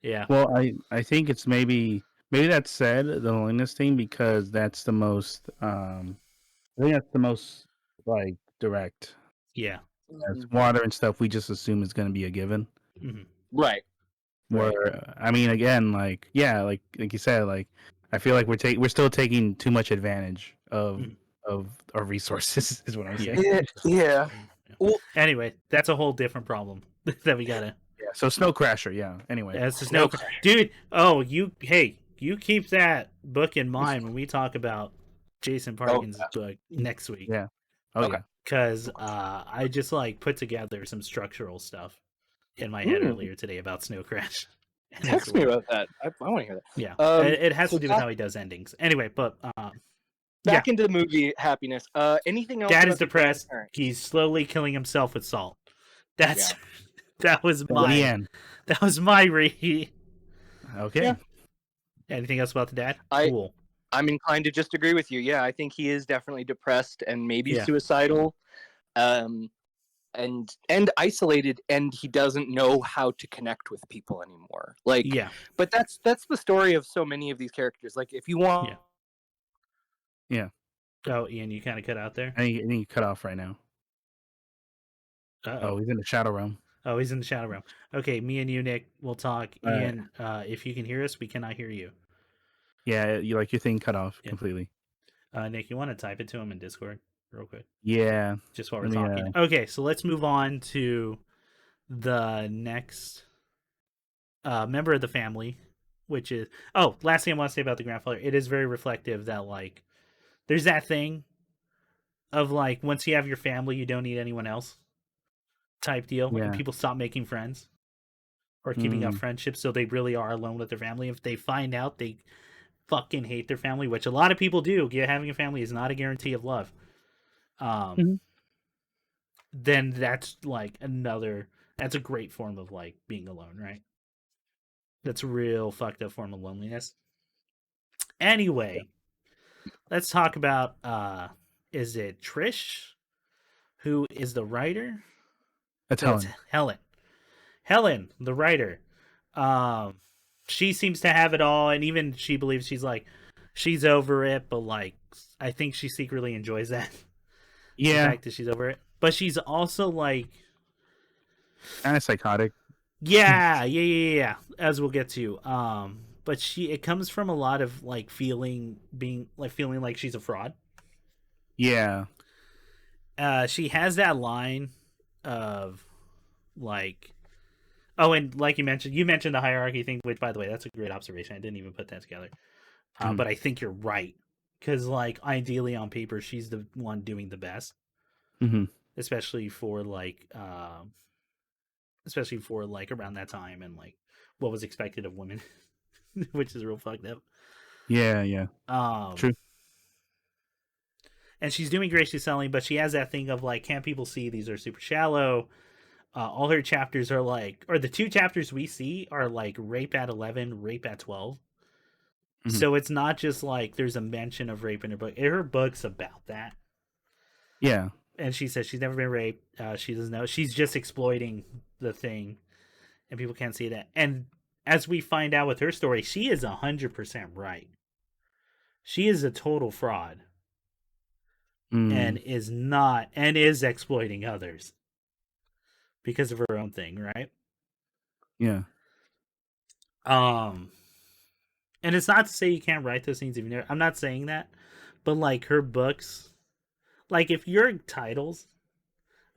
Yeah.
Well, I think it's maybe that said, the loneliness thing, because that's the most I think that's the most like direct.
Yeah.
As water and stuff, we just assume it's going to be a given.
Mm-hmm.
Right.
Where I mean, again, like like you said, like I feel like we're still taking too much advantage of our resources. Is what I'm saying.
Yeah.
Well, anyway, that's a whole different problem that we gotta.
Yeah. So Snow Crasher. Yeah. Anyway.
Yeah, it's Snow Crasher, dude. Oh, you keep that book in mind when we talk about Jason Parkin's book next week.
Yeah. Okay.
Because I just like put together some structural stuff in my head earlier today about Snow Crash.
Text me about that. I want to hear that.
Yeah, it has to do with how he does endings. Anyway, but
back into the movie Happiness. Anything else?
Dad is depressed. He's slowly killing himself with salt. That was my read.
Okay.
Yeah.
Anything else about the dad?
Cool. I'm inclined to just agree with you. Yeah, I think he is definitely depressed and maybe suicidal, and isolated, and he doesn't know how to connect with people anymore. Like, but that's the story of so many of these characters. Like, if you want,
Oh, Ian, you kind of cut out there.
I think you cut off right now. Oh, he's in the shadow realm.
Oh, he's in the shadow realm. Okay, me and you, Nick, we'll talk. Ian, if you can hear us, we cannot hear you.
Yeah, your thing cut off completely.
Nick, you want to type it to him in Discord real quick?
Yeah.
Just while we're talking. Okay, so let's move on to the next member of the family, which is last thing I want to say about the grandfather, it is very reflective that like there's that thing of like once you have your family, you don't need anyone else type deal, and people stop making friends or keeping up friendships, so they really are alone with their family. If they find out they fucking hate their family, which a lot of people do, having a family is not a guarantee of love. Then that's like that's a great form of like being alone, right? That's a real fucked up form of loneliness. Anyway, let's talk about is it Trish who is the writer?
That's Helen.
Helen, the writer. She seems to have it all, and even she believes she's over it, but like I think she secretly enjoys that.
Yeah.
The fact that she's over it. But she's also like
kind of psychotic.
Yeah. As we'll get to. But it comes from a lot of like feeling like she's a fraud.
Yeah.
She has that line of like, oh, and like you mentioned the hierarchy thing, which by the way, that's a great observation. I didn't even put that together. But I think you're right. Because like ideally on paper, she's the one doing the best. Especially for like around that time and like what was expected of women. Which is real fucked up.
Yeah. True.
And she's doing great. She's selling, but she has that thing of like, can't people see these are super shallow? All her chapters are like, or the 2 chapters we see are like rape at 11, rape at 12. So it's not just like there's a mention of rape in her book. Her book's about that.
Yeah.
And she says she's never been raped. She doesn't know. She's just exploiting the thing, and people can't see that. And as we find out with her story, she is 100% right. She is a total fraud. And is exploiting others because of her own thing, right?
Yeah.
And it's not to say you can't write those things if you never. I'm not saying that, but like her books, like if your titles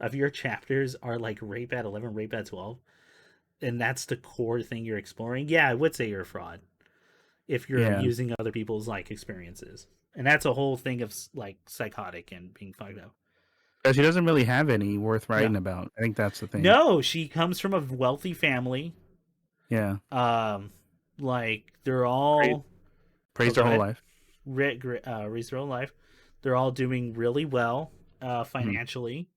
of your chapters are like rape at 11, rape at 12, and that's the core thing you're exploring, yeah, I would say you're a fraud if you're using other people's like experiences. And that's a whole thing of like psychotic and being fucked up.
But she doesn't really have any worth writing about. I think that's the thing.
No, she comes from a wealthy family.
Yeah.
Like they're all
praised her whole life.
Raised their whole life. They're all doing really well financially.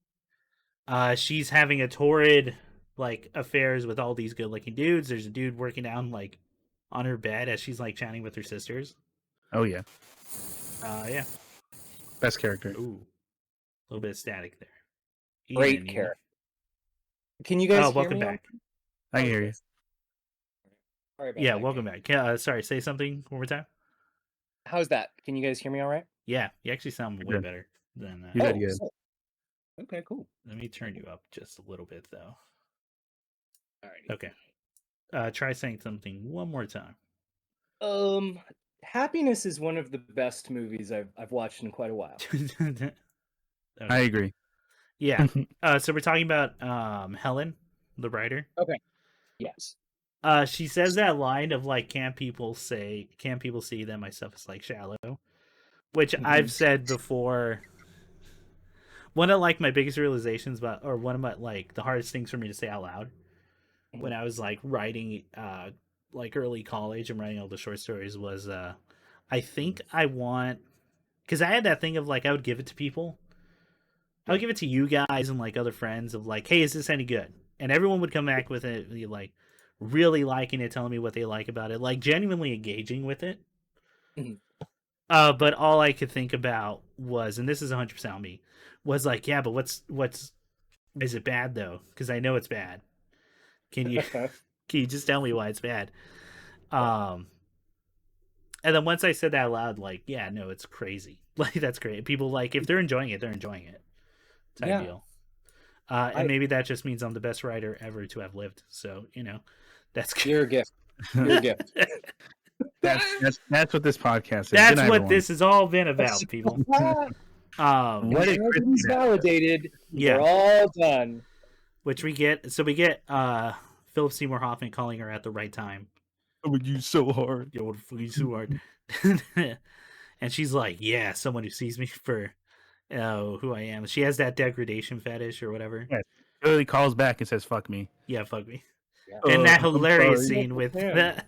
She's having a torrid like affairs with all these good-looking dudes. There's a dude working down like on her bed as she's like chatting with her sisters.
Oh yeah.
Yeah.
Best character.
Ooh. A little bit of static there.
Great character. Can you guys hear
welcome
me?
back.
I can hear you.
Yeah, welcome back. Sorry, say something one more time.
How's that? Can you guys hear me all right?
Yeah, you actually sound way better than that.
You're good.
Okay, cool.
Let me turn you up just a little bit, though.
All right.
Okay. Try saying something one more time.
Happiness is one of the best movies I've watched in quite a while.
Okay.
I agree.
Yeah. So we're talking about Helen, the writer.
Okay. Yes.
She says that line of like, can't people see that my stuff is like shallow? Which I've said before. One of like my biggest realizations or one of my like the hardest things for me to say out loud when I was like writing like early college and writing all the short stories was I think I want, because I had that thing of like I would give it to people. I would give it to you guys and like other friends of like, hey, is this any good? And everyone would come back with it like really liking it, telling me what they like about it, like genuinely engaging with it. But all I could think about was, and this is 100% on me, was like, yeah, but what's is it bad though? Because I know it's bad. Can you just tell me why it's bad? And then once I said that out loud, like, yeah, no, it's crazy. Like that's great. People like if they're enjoying it, they're enjoying it. Type deal. And maybe that just means I'm the best writer ever to have lived. So that's good.
You're a gift. You're a gift.
That's what this podcast is.
That's what this has all been about, people.
What is validated? Yeah, we're all done.
Which we get. So we get Philip Seymour Hoffman calling her at the right time.
I would use so hard.
Yo, what the fuck you so hard? And she's like, yeah, someone who sees me for who I am. She has that degradation fetish or whatever.
Yeah, she literally calls back and says, "Fuck me."
Yeah, fuck me.
Yeah.
And that
I'm
hilarious
sorry.
scene with that.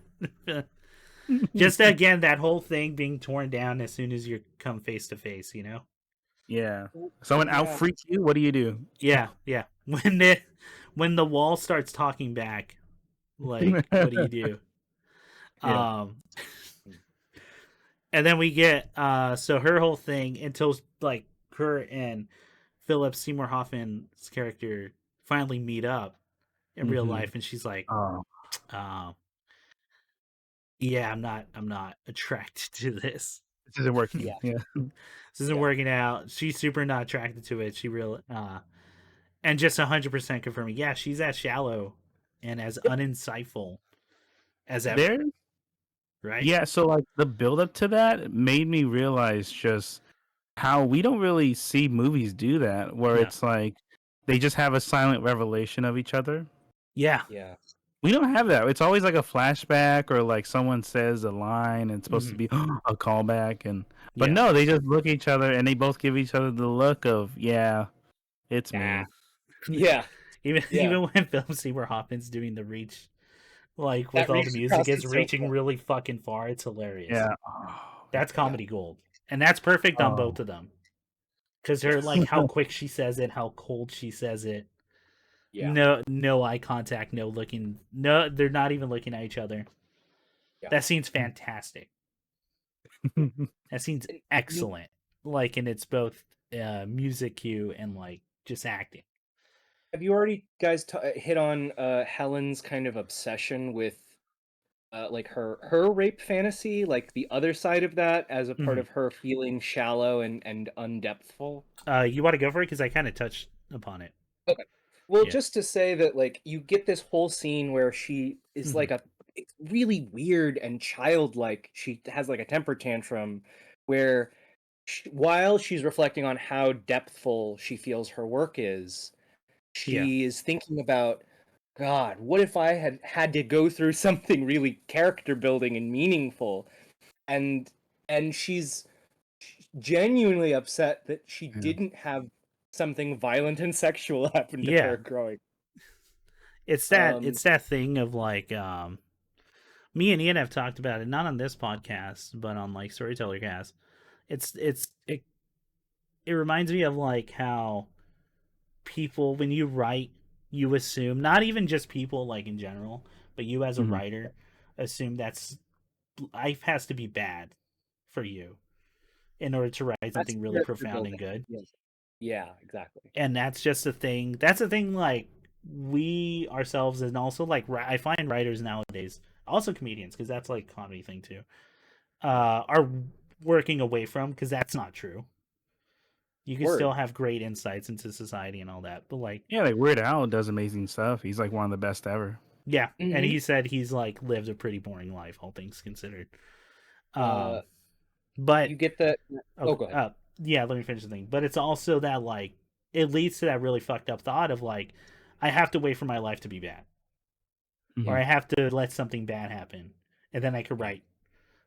Just again, that whole thing being torn down as soon as you come face to face, you know?
Yeah. Someone out freaks you. What do you do?
Yeah, yeah. When the wall starts talking back, like, what do you do?
Yeah.
And then we get so her whole thing until like her and Philip Seymour Hoffman's character finally meet up in real life, and she's like,
Oh,
yeah, I'm not attracted to this.
this isn't working. Yeah.
This isn't working out. She's super not attracted to it. She real and just 100% confirming, yeah, she's as shallow and as uninsightful as ever.
There,
right?
Yeah, so like the build up to that made me realize just how we don't really see movies do that, where it's like they just have a silent revelation of each other.
Yeah.
Yeah.
We don't have that. It's always like a flashback or like someone says a line and it's supposed to be a callback, and but no, they just look at each other and they both give each other the look of, yeah, it's me.
Yeah.
Even when Philip Seymour Hoffman's doing the reach, like with all the music, it's reaching really fucking far. It's hilarious.
Yeah.
That's comedy gold. And that's perfect on both of them. Because her, like, how quick she says it, how cold she says it.
Yeah.
No eye contact, no looking. No, they're not even looking at each other. Yeah. That scene's fantastic. That scene's excellent. Like, and it's both music cue and, like, just acting.
Have you already, guys, hit on Helen's kind of obsession with like her rape fantasy, like the other side of that, as a part of her feeling shallow and undepthful?
You want to go for it? Because I kind of touched upon it.
Okay. Well, just to say that, like, you get this whole scene where she is like it's really weird and childlike. She has like a temper tantrum where while she's reflecting on how depthful she feels her work is, she is thinking about, God, what if I had to go through something really character building and meaningful? And she's genuinely upset that she didn't have something violent and sexual happen to her growing.
It's that thing of like me and Ian have talked about it, not on this podcast, but on like Storyteller Cast. It reminds me of like how people, when you write, you assume, not even just people like in general, but you as a writer assume that's life has to be bad for you in order to write something really profound and good.
Yeah, exactly.
And that's just a thing. That's a thing, like, we ourselves, and also like I find writers nowadays, also comedians, because that's like a comedy thing too, are working away from, because that's not true. You can still have great insights into society and all that, but like,
yeah, like Weird Al does amazing stuff. He's like one of the best ever.
Yeah, and he said he's like lived a pretty boring life, all things considered. But
you get that. Oh, go ahead.
Yeah, let me finish the thing. But it's also that, like, it leads to that really fucked up thought of like, I have to wait for my life to be bad, or I have to let something bad happen, and then I can write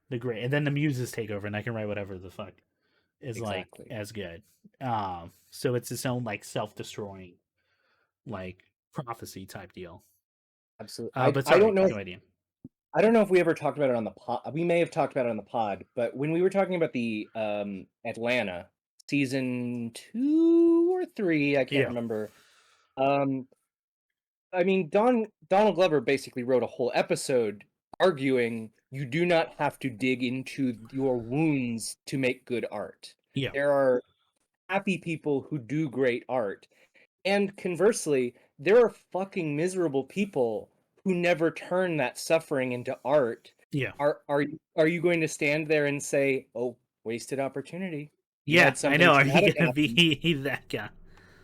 the great, and then the muses take over, and I can write whatever the fuck is like as good. So it's its own like self-destroying, like, prophecy type deal.
Absolutely.
But sorry, I don't know. No idea.
I don't know if we ever talked about it on the pod. We may have talked about it on the pod, but when we were talking about the Atlanta season 2 or 3, I can't remember. I mean, Donald Glover basically wrote a whole episode arguing you do not have to dig into your wounds to make good art.
Yeah.
There are happy people who do great art. And conversely, there are fucking miserable people who never turn that suffering into art.
Yeah.
Are you going to stand there and say, "Oh, wasted opportunity"?
Yeah, I know. Are you gonna be that guy?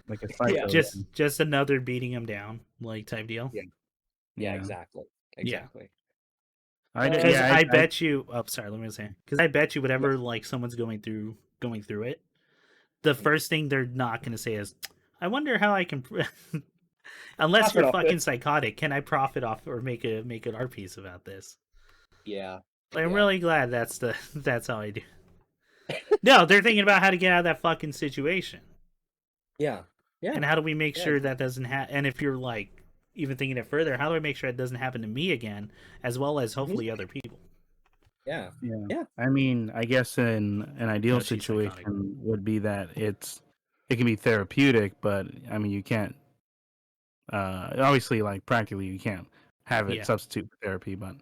Like a psycho.
Just another beating him down, like, type deal.
Yeah, exactly.
I bet you. Oh, sorry. Let me say, because I bet you, whatever like someone's going through it, the first thing they're not gonna say is, "I wonder how I can." Unless you're fucking psychotic, can I profit off or make an art piece about this?
Yeah.
I'm really glad that's how I do. No, they're thinking about how to get out of that fucking situation.
Yeah. Yeah.
And how do we make sure that doesn't happen? And if you're like even thinking it further, how do I make sure it doesn't happen to me again, as well as hopefully other people?
Yeah.
Yeah. I mean, I guess in an ideal situation would be that it can be therapeutic, but I mean, you can't. Obviously, like practically, you can't have it substitute for therapy. But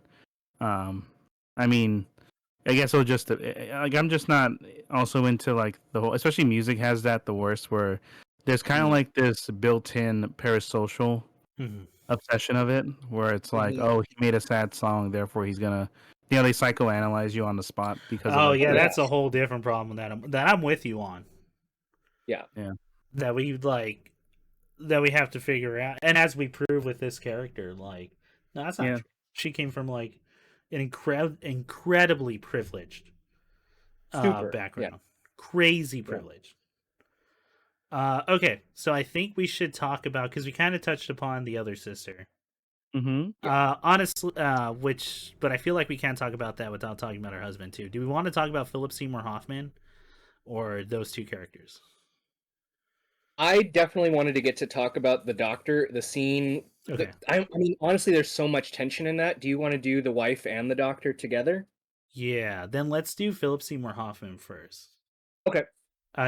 I mean, I guess it'll just like I'm just not also into like the whole, especially music has that the worst where there's kind of like this built-in parasocial obsession of it where it's like, oh, he made a sad song, therefore he's gonna, they psychoanalyze you on the spot because of like
that's a whole different problem that I'm with you on.
Yeah.
That we have to figure out, and as we prove with this character, like, no, that's not true. She came from like an incredibly privileged background, crazy privileged. Okay, so I think we should talk about, because we kind of touched upon the other sister. Honestly, but I feel like we can't talk about that without talking about her husband too. Do we want to talk about Philip Seymour Hoffman or those two characters?
I definitely wanted to get to talk about the doctor, the scene.
Okay.
I mean, honestly, there's so much tension in that. Do you want to do the wife and the doctor together?
Yeah, then let's do Philip Seymour Hoffman first.
Okay.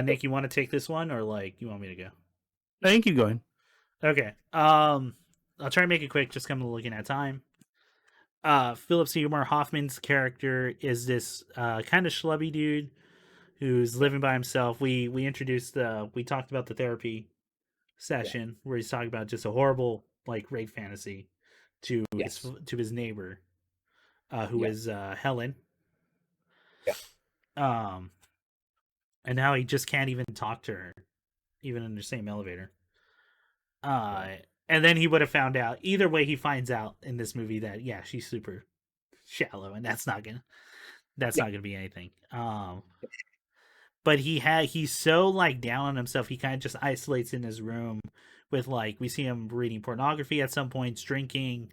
Nick, you want to take this one, or like you want me to go?
I think keep going.
Okay. I'll try to make it quick. Just kind of looking at time. Philip Seymour Hoffman's character is this kind of schlubby dude who's living by himself. We talked about the therapy session where he's talking about just a horrible like rape fantasy to his neighbor, who is Helen.
Yeah.
And now he just can't even talk to her, even in the same elevator. And then he would have found out. Either way, he finds out in this movie that she's super shallow, and that's not gonna be anything. But he's so like down on himself. He kind of just isolates in his room with like, we see him reading pornography at some points, drinking.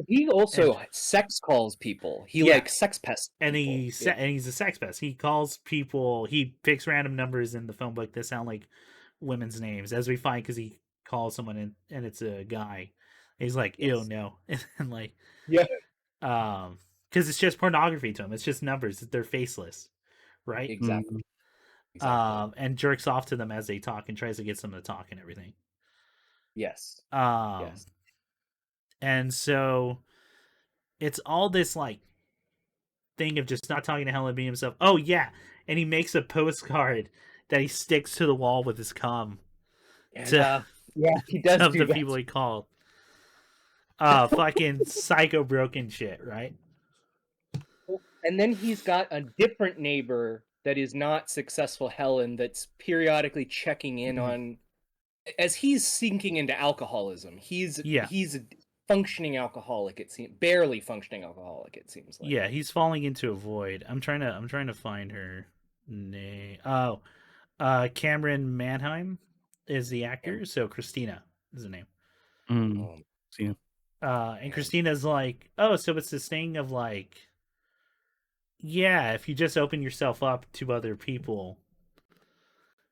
He also sex calls people. He like sex pests people.
And he's a sex pest. He calls people. He picks random numbers in the phone book that sound like women's names, as we find, because he calls someone in and it's a guy. He's like, ew, no, and like, because it's just pornography to him. It's just numbers. They're faceless, right?
Exactly.
And jerks off to them as they talk and tries to get them to talk and everything.
Yes.
And so it's all this like thing of just not talking to Helen, being himself. Oh yeah, and he makes a postcard that he sticks to the wall with his cum.
Yeah, he does.
Of the people he called. Fucking psycho broken shit, right?
And then he's got a different neighbor that is not successful Helen that's periodically checking in on, as he's sinking into alcoholism. He's a functioning alcoholic, it seems, barely functioning alcoholic, it seems like.
Yeah, he's falling into a void. I'm trying to find her name. Oh, Cameron Manheim is the actor. So Christina is the name. And Christina's like, oh, so it's this thing of like, yeah, if you just open yourself up to other people,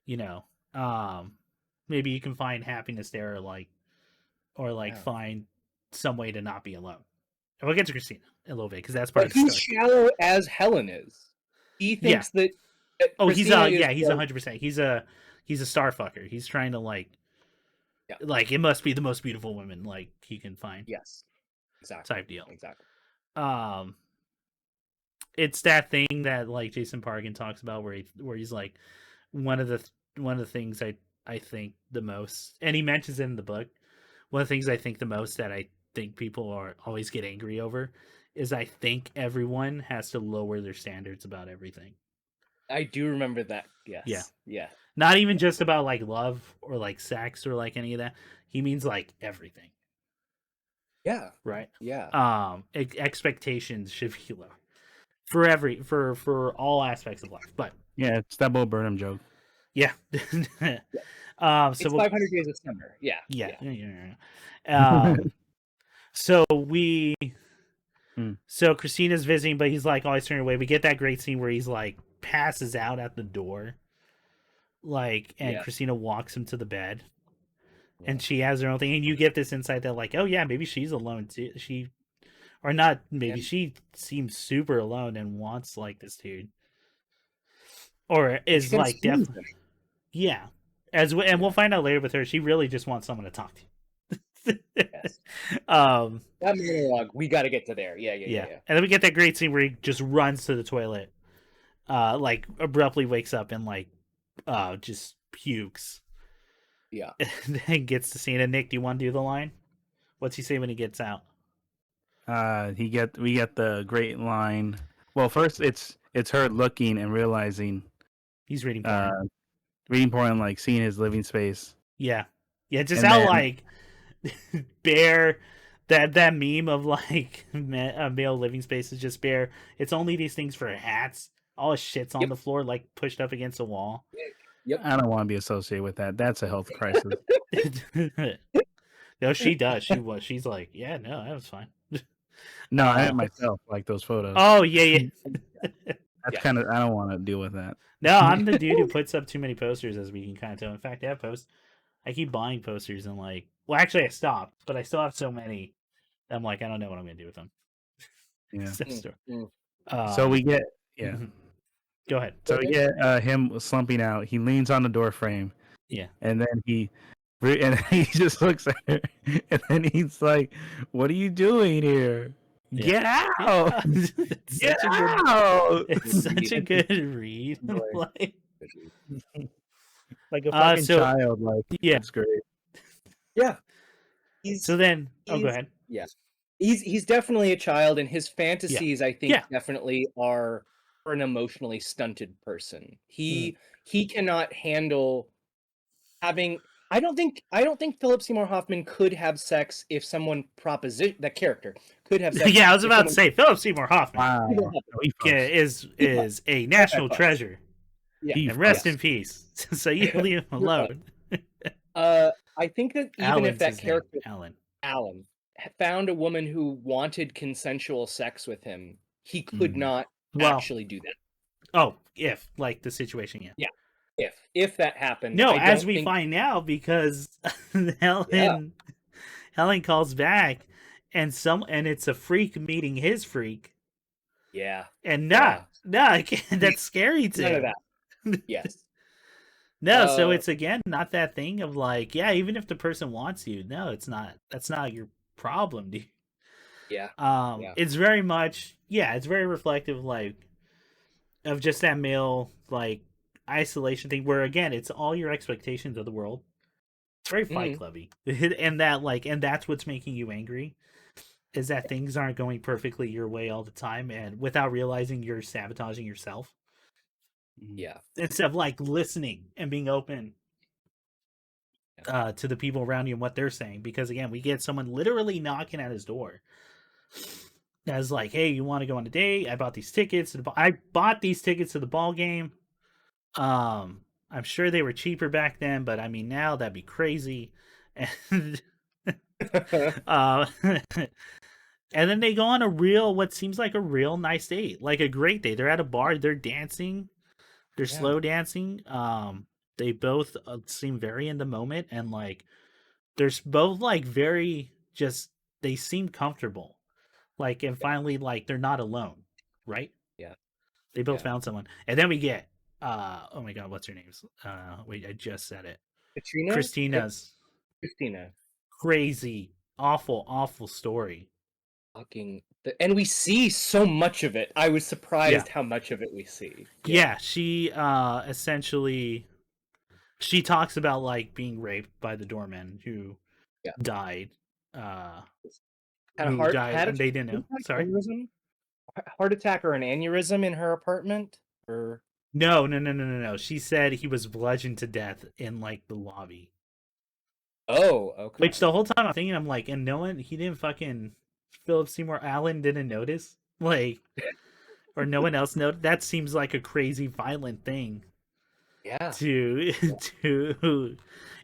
maybe you can find happiness there, or find some way to not be alone. And we'll get to Christina in a little bit, because that's part of the story.
He's shallow as Helen is. He thinks that.
Oh, he's 100%. He's a star fucker. He's trying to like it must be the most beautiful woman like he can find.
Yes, exactly.
Type deal.
Exactly.
It's that thing that like Jason Parkin talks about where he's like, one of the things I think the most, and he mentions it in the book, one of the things I think the most that I think people are always get angry over is I think everyone has to lower their standards about everything.
I do remember that. Yes. Yeah.
Not even just about like love or like sex or like any of that. He means like everything.
Yeah.
Right.
Yeah.
Expectations should be low for all aspects of life. But
yeah, it's that Bo Burnham joke.
Yeah.
So it's 500 Days of Summer. Yeah.
So we So Christina's visiting, but he's like always turning away. We get that great scene where he's like passes out at the door, like, and Christina walks him to the bed, and she has her own thing, and you get this insight that like, oh yeah, maybe she's alone too. She, or not, maybe she seems super alone and wants like this dude, or is like definitely, yeah. And we'll find out later with her, she really just wants someone to talk to.
Yes.
That
monologue, we got to get to there. Yeah.
And then we get that great scene where he just runs to the toilet, like abruptly wakes up and like, just pukes.
Yeah.
And then gets the scene. And Nick, do you want to do the line? What's he say when he gets out?
We get the great line. Well, first it's her looking and realizing
he's reading porn.
Reading porn, like seeing his living space.
Yeah. Just and how then, like bare that meme of like a male living space is just bare. It's only these things for hats. All his shit's on the floor, like pushed up against a wall.
Yep.
I don't want to be associated with that. That's a health crisis.
No, she does. She's like, yeah, no, that was fine.
No, I have myself like those photos.
Oh yeah.
That's kind of, I don't want to deal with that.
No, I'm the dude who puts up too many posters, as we can kind of tell. In fact, I keep buying posters and like, well, actually I stopped, but I still have so many. I'm like, I don't know what I'm gonna do with them.
Yeah. So we get
Go ahead.
So we get him slumping out. He leans on the door frame.
Yeah.
And then he just looks at her, and then he's like, "What are you doing here?
Yeah.
Get out! Get out!"
It's such a good read.
Like a fucking child. Like,
yeah,
it's great.
Yeah.
Go ahead.
Yeah. He's definitely a child, and his fantasies, I think, definitely are for an emotionally stunted person. He cannot handle having. I don't think Philip Seymour Hoffman could have sex if someone that character could have sex.
Yeah, I was about to say Philip Seymour Hoffman is a national treasure. Yeah. And rest in peace. So you leave him alone.
I think that even
Alan's
if that character
Alan
found a woman who wanted consensual sex with him, he could not actually do that.
Oh, if like the situation,
yeah. If that happened,
no, as we find out, because Helen calls back, and it's a freak meeting his freak.
Yeah,
and that's scary too.
None of that. Yes.
No, so it's again not that thing of like, yeah, even if the person wants you, no, it's not. That's not your problem, dude.
Yeah.
It's very much, it's very reflective, like, of just that male like isolation thing, where again, it's all your expectations of the world. It's very Fight Clubby, and that's what's making you angry, is that things aren't going perfectly your way all the time, and without realizing you're sabotaging yourself.
Yeah.
Instead of like listening and being open to the people around you and what they're saying, because again, we get someone literally knocking at his door as like, hey, you want to go on a date? I bought these tickets to the ball game. I'm sure they were cheaper back then, but I mean now that'd be crazy. And and then they go on what seems like a real nice date, like a great date. They're at a bar, they're dancing, they're slow dancing. They both seem very in the moment, and like they're both like very just, they seem comfortable, like, and finally like they're not alone, right?
Yeah,
they both found someone. And then we get oh my god, what's her name? Wait, I just said it. Christina. Crazy, awful story.
And we see so much of it. I was surprised how much of it we see.
Yeah, she essentially, she talks about like being raped by the doorman who died.
Had a heart attack,
and they didn't know. Sorry,
heart attack or an aneurysm in her apartment, or
no. She said he was bludgeoned to death in like the lobby.
Oh, okay.
Which the whole time I'm thinking, I'm like, and no one, he didn't fucking, Philip Seymour Allen didn't notice, like, or no one else noticed. That seems like a crazy violent thing.
Yeah.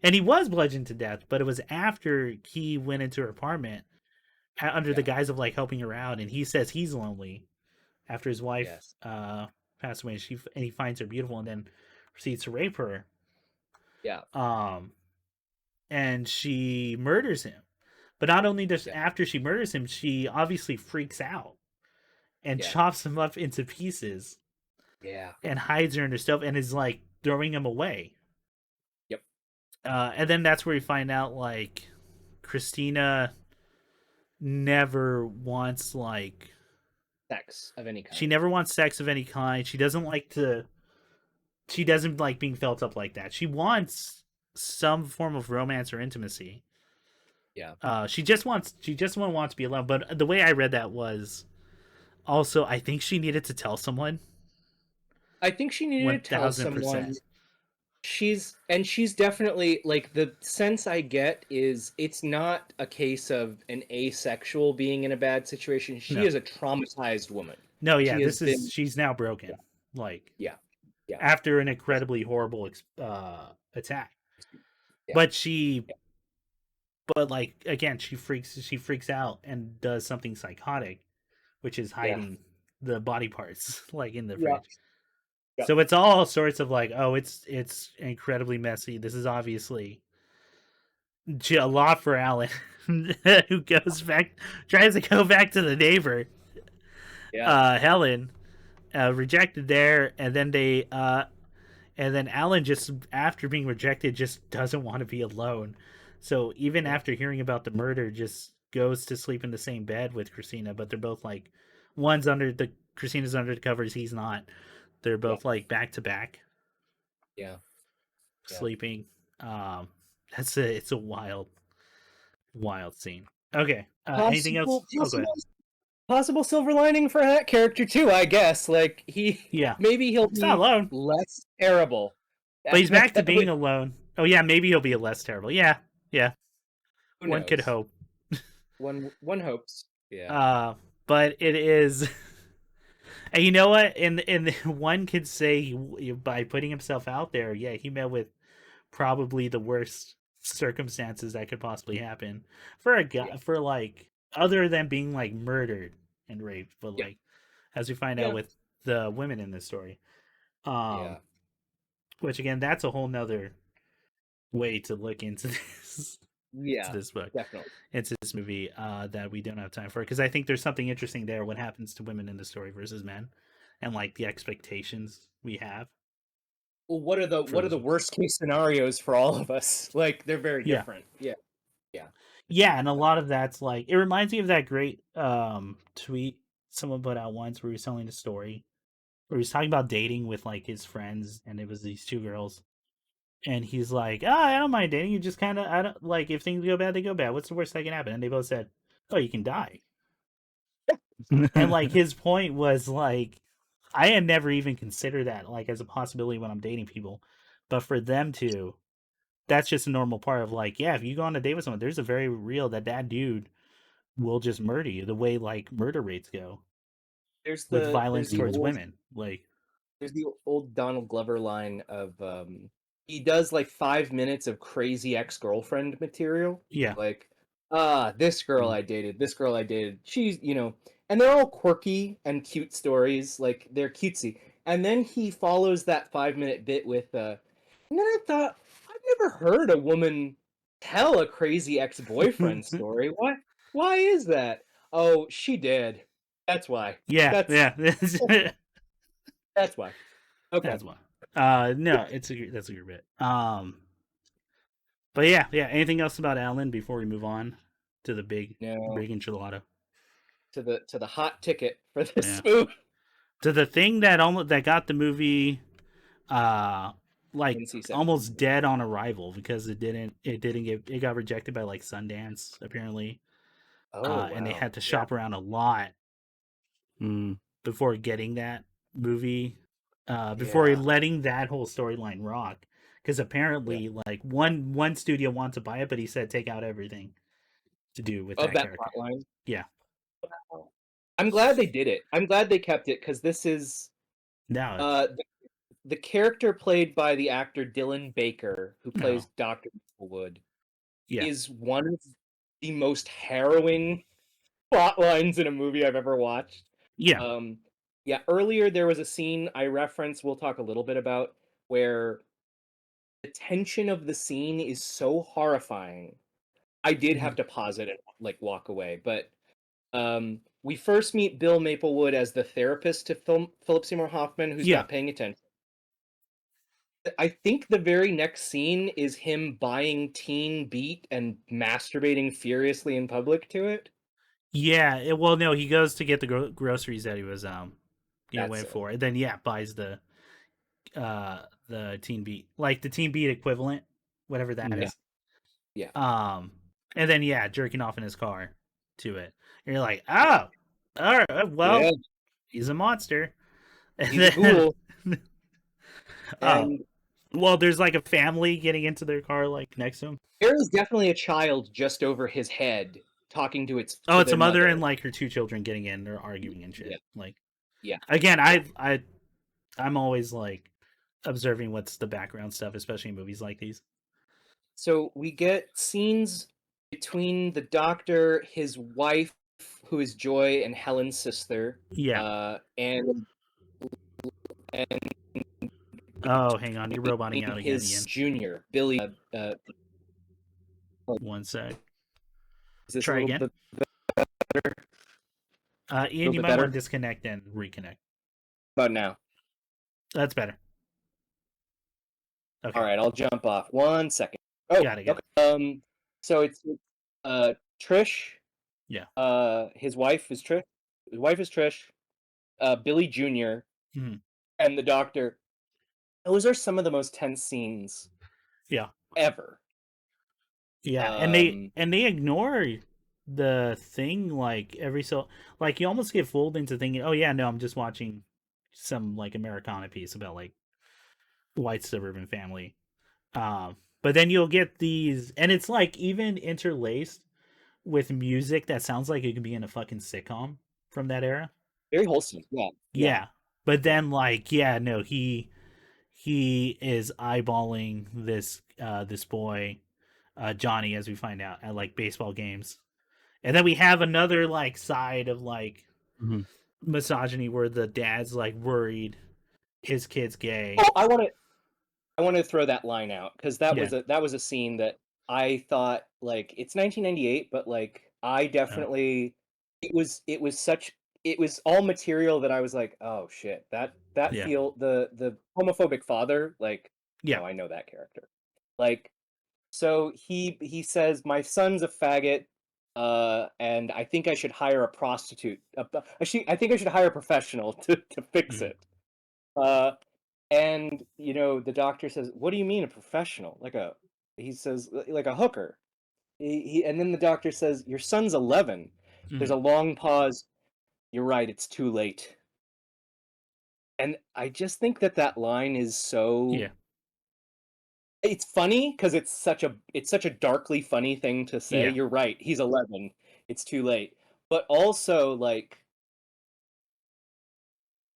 And he was bludgeoned to death, but it was after he went into her apartment under the guise of like helping her out, and he says he's lonely after his wife
Yes.
passed away. And he finds her beautiful, and then proceeds to rape her.
Yeah.
And she murders him. But not only does after she murders him, she obviously freaks out and chops him up into pieces.
Yeah.
And hides her in her stuff and is like throwing him away.
Yep.
And then that's where we find out like Christina never wants like
sex of any kind.
She never wants sex of any kind. She doesn't like being felt up like that. She wants some form of romance or intimacy.
Yeah.
She just wants to be alone. But the way I read that was also I think she needed to tell someone.
I think she needed to tell someone. She's definitely like, the sense I get is it's not a case of an asexual being in a bad situation. She is a traumatized woman.
No, yeah, she's now broken. Like after an incredibly horrible attack. Yeah. But like again, she freaks out and does something psychotic, which is hiding the body parts like in the fridge. Yeah. So it's all sorts of like, oh, it's incredibly messy. This is obviously a lot for Alan, who tries to go back to the neighbor, Helen, rejected there, and then Alan just after being rejected just doesn't want to be alone. So even after hearing about the murder, just goes to sleep in the same bed with Christina, but they're both like, Christina's under the covers, he's not. They're both like back to back.
Yeah.
Sleeping. It's a wild scene. Okay. Anything else?
Possible silver lining for that character too, I guess. Like maybe he'll be
alone.
Less terrible.
But he's back to being alone. Oh yeah, maybe he'll be less terrible. Yeah. One could hope.
One hopes.
Yeah. But it is. And you know what? And one could say by putting himself out there, he met with probably the worst circumstances that could possibly happen for a guy, for like, other than being like murdered and raped, but like as we find out with the women in this story. Which again, that's a whole nother way to look into this. Into this book,
definitely.
Into this movie that we don't have time for, because I think there's something interesting there. What happens to women in the story versus men, and like the expectations we have.
Well, what are the worst case scenarios for all of us? Like, they're very different.
Yeah, and a lot of that's like, it reminds me of that great tweet someone put out once where he was telling the story where he was talking about dating with like his friends, and it was these two girls. And he's like, I don't mind dating. You just kind of, I don't like, if things go bad, they go bad. What's the worst that can happen? And they both said, oh, you can die. And like, his point was like, I had never even considered that like as a possibility when I'm dating people. But for them to, that's just a normal part of like, if you go on a date with someone, there's a very real that dude will just murder you, the way like murder rates go. With violence towards women. Like,
there's the old Donald Glover line of he does like 5 minutes of crazy ex-girlfriend material.
Yeah.
Like, this girl I dated, she's, and they're all quirky and cute stories. Like, they're cutesy. And then he follows that 5-minute bit with, and then I thought, I've never heard a woman tell a crazy ex-boyfriend story. Why is that? Oh, she did. That's why.
Yeah.
That's why. Okay.
That's why. No, that's a good bit. But yeah. Anything else about Alan before we move on to the big enchilada?
To the hot ticket for this movie.
To the thing that got the movie, like almost dead on arrival, because it got rejected by like Sundance apparently. And they had to shop around a lot before getting that movie. Before letting that whole storyline rock, because apparently like one studio wants to buy it, but he said take out everything to do with that character.
Plot line.
Yeah.
I'm glad they did it. I'm glad they kept it, because this is the character played by the actor Dylan Baker, who plays Dr. Wood, is one of the most harrowing plot lines in a movie I've ever watched.
Yeah.
Yeah, earlier there was a scene I referenced, we'll talk a little bit about, where the tension of the scene is so horrifying. I did have to pause it and like walk away, but we first meet Bill Maplewood as the therapist to Philip Seymour Hoffman, who's not paying attention. I think the very next scene is him buying Teen Beat and masturbating furiously in public to it.
Yeah, well, no, he goes to get the groceries that he was waiting for, and then buys the Teen Beat, like the Teen Beat equivalent, whatever that is.
Yeah.
And then jerking off in his car to it. And you're like, oh, all right, well, he's a monster. And
he's a ghoul.
And well, there's like a family getting into their car like next to him.
There is definitely a child just over his head talking to its.
Oh, it's a mother and like her 2 children getting in. They're arguing and shit. Like, Again, I'm always like observing what's the background stuff, especially in movies like these.
So we get scenes between the doctor, his wife, who is Joy, and Helen's sister. And
oh, hang on, you're roboting out again.
His junior, Billy.
1 sec.
Is this
Try again.
Better?
Ian, you might want to disconnect and reconnect.
About now.
That's better.
Okay. All right, I'll jump off. 1 second. Oh,
got it.
Okay. So it's Trish.
Yeah.
His wife is Trish. His wife is Trish. Billy Jr. And the doctor. Those are some of the most tense scenes. Ever.
Yeah, and they ignore the thing like every so like you almost get fooled into thinking, oh yeah, no, I'm just watching some like Americana piece about like white suburban family. But then you'll get these, and it's like even interlaced with music that sounds like it could be in a fucking sitcom from that era.
Very wholesome.
Yeah. But then like, no, he is eyeballing this this boy, Johnny, as we find out at like baseball games. And then we have another like side of like misogyny where the dad's like worried his kid's gay.
Oh, I want to throw that line out because that was a scene that I thought like it's 1998, but like I definitely it was all material that I was like, oh shit, that feel the homophobic father, like oh, I know that character. Like, so he says my son's a faggot, and I think I should hire a prostitute. I think I should hire a professional to fix it. And the doctor says, "What do you mean a professional? He says like a hooker." And then the doctor says, "Your son's 11." There's a long pause. You're right. It's too late. And I just think that line is so.
Yeah.
It's funny because it's such a darkly funny thing to say.
Yeah.
You're right. He's 11. It's too late. But also like.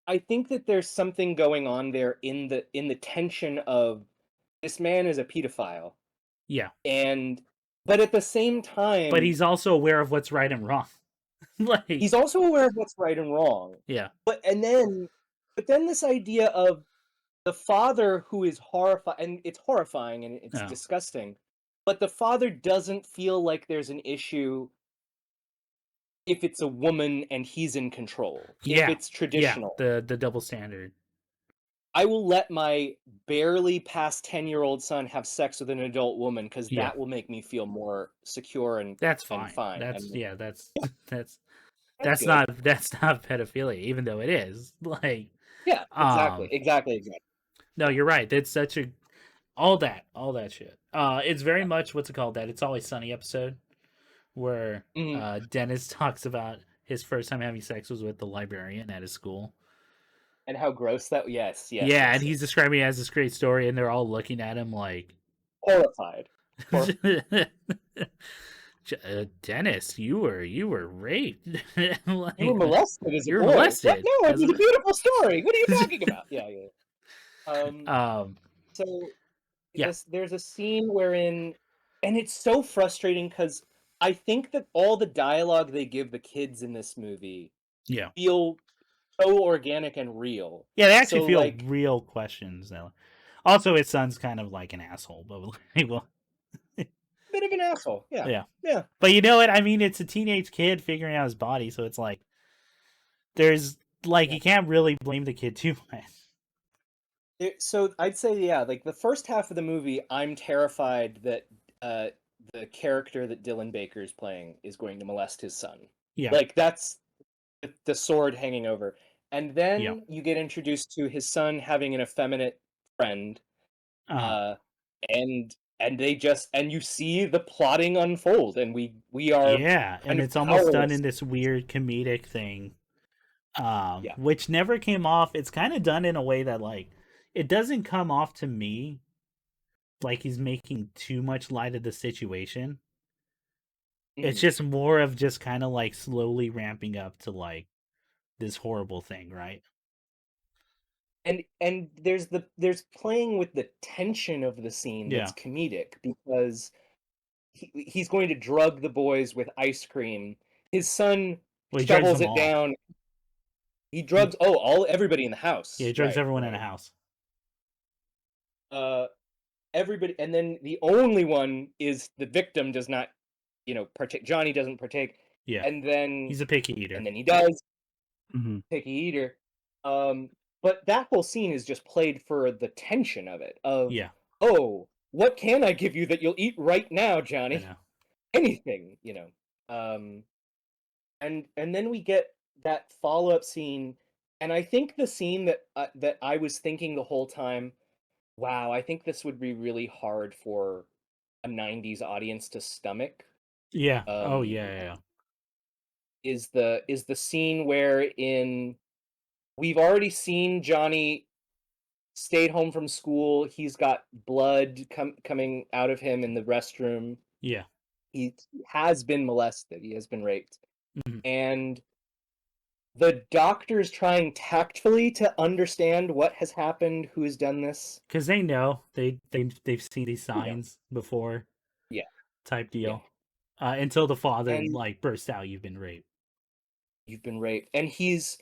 I think that there's something going on there in the tension of this man is a pedophile.
Yeah.
But at the same time,
but he's also aware of what's right and wrong.
Like he's also aware of what's right and wrong.
Yeah.
But then this idea of the father who is horrified, and it's horrifying and it's disgusting, but the father doesn't feel like there's an issue if it's a woman and he's in control. If it's traditional.
Yeah, the double standard.
I will let my barely past 10-year-old son have sex with an adult woman because that will make me feel more secure and
that's fine.
And fine.
That's that's not pedophilia, even though it is. Like
exactly.
No, you're right. It's such a all that shit. It's very much what's it called that It's Always Sunny episode where Dennis talks about his first time having sex was with the librarian at his school.
And how gross that
and he's describing it as this great story, and they're all looking at him like
horrified.
Dennis, you were raped.
Like, you were molested as a boy.
Molested.
No, it's a beautiful story. What are you talking about? So yes, there's a scene wherein, and it's so frustrating because I think that all the dialogue they give the kids in this movie feel so organic and real.
Yeah, they actually
so,
feel
like,
real questions. Also, his son's kind of like an asshole, but well,
bit of an asshole. Yeah.
But you know what? I mean, it's a teenage kid figuring out his body, so it's like there's like you can't really blame the kid too much.
So I'd say, like the first half of the movie, I'm terrified that the character that Dylan Baker is playing is going to molest his son.
Yeah.
Like, that's the sword hanging over. And then you get introduced to his son having an effeminate friend. And you see the plotting unfold, and we are
and it's almost done in this weird comedic thing. Which never came off. It's kind of done in a way that, like, it doesn't come off to me like he's making too much light of the situation. It's just more of just kind of like slowly ramping up to like this horrible thing, right?
And there's playing with the tension of the scene that's comedic, because he's going to drug the boys with ice cream. His son shovels it down. He drugs everybody in the house.
Yeah, he drugs everyone in the house.
Everybody, and then the only one is the victim does not, partake. Johnny doesn't partake.
Yeah,
and then
he's a picky eater.
And then he does. Picky eater. But that whole scene is just played for the tension of it. Oh, what can I give you that you'll eat right now, Johnny? Anything, And then we get that follow-up scene, and I think the scene that I was thinking the whole time, wow, I think this would be really hard for a 90s audience to stomach.
Yeah. Yeah.
Is the scene wherein we've already seen Johnny stayed home from school. He's got blood coming out of him in the restroom.
Yeah.
He has been molested. He has been raped. And the doctor's trying tactfully to understand what has happened, who has done this.
Because they know. They've seen these signs before.
Yeah.
Type deal. Until the father like bursts out, "You've been raped.
You've been raped." And he's,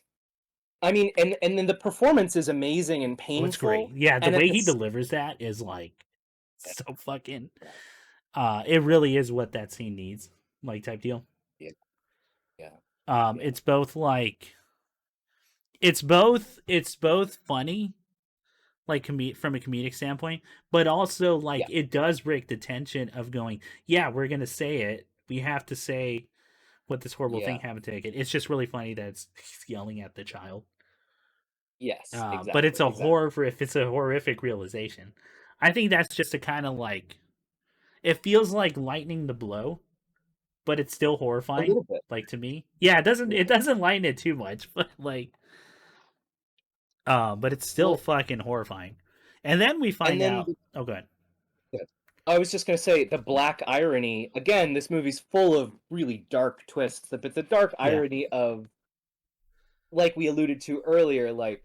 I mean, and then the performance is amazing and painful.
It's great. Yeah, the way he delivers that is like so fucking. It really is what that scene needs, like type deal.
Yeah.
It's both like, it's both funny, like from a comedic standpoint, but also like it does break the tension of going, we're gonna say it. We have to say what this horrible thing happened to it. It's just really funny that he's yelling at the child.
Yes, exactly.
But it's a horrific realization. I think that's just a kind of like, it feels like lightening the blow, but it's still horrifying. A
little bit.
Like, to me. Yeah, it doesn't lighten it too much, but like, but it's still fucking horrifying. And then we find out. Oh, go ahead.
I was just gonna say, the black irony. Again, this movie's full of really dark twists, but the dark irony of, like we alluded to earlier, like,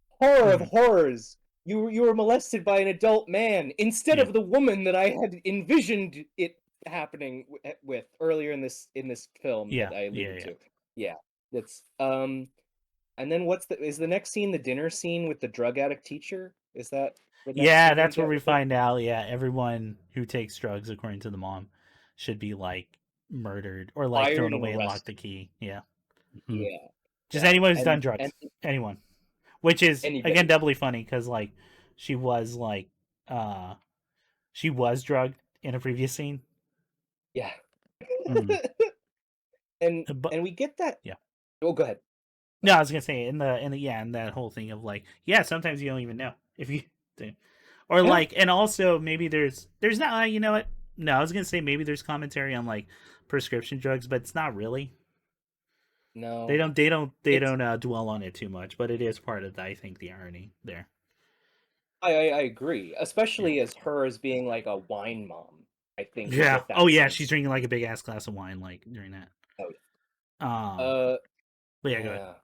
horror of horrors. You were molested by an adult man instead of the woman that I had envisioned it happening with earlier in this film that I alluded to. Yeah, that's and then is the next scene the dinner scene with the drug addict teacher? Is that?
That's where we find out. Yeah, everyone who takes drugs, according to the mom, should be like murdered or like thrown away and locked the key. Yeah. Just anyone who's done drugs. Anyone. Which is again doubly funny because like she was drugged in a previous scene.
Yeah. And we get that.
Yeah.
Oh, go ahead.
No, I was gonna say in that whole thing of like, sometimes you don't even know if you do. Or like, and also maybe there's not, you know what? No, I was gonna say maybe there's commentary on like prescription drugs, but it's not really.
No,
they don't dwell on it too much, but it is part of I think the irony there.
I agree, especially as her as being like a wine mom. I think.
Yeah. Oh yeah, she's drinking like a big ass glass of wine like during that. But yeah, go ahead.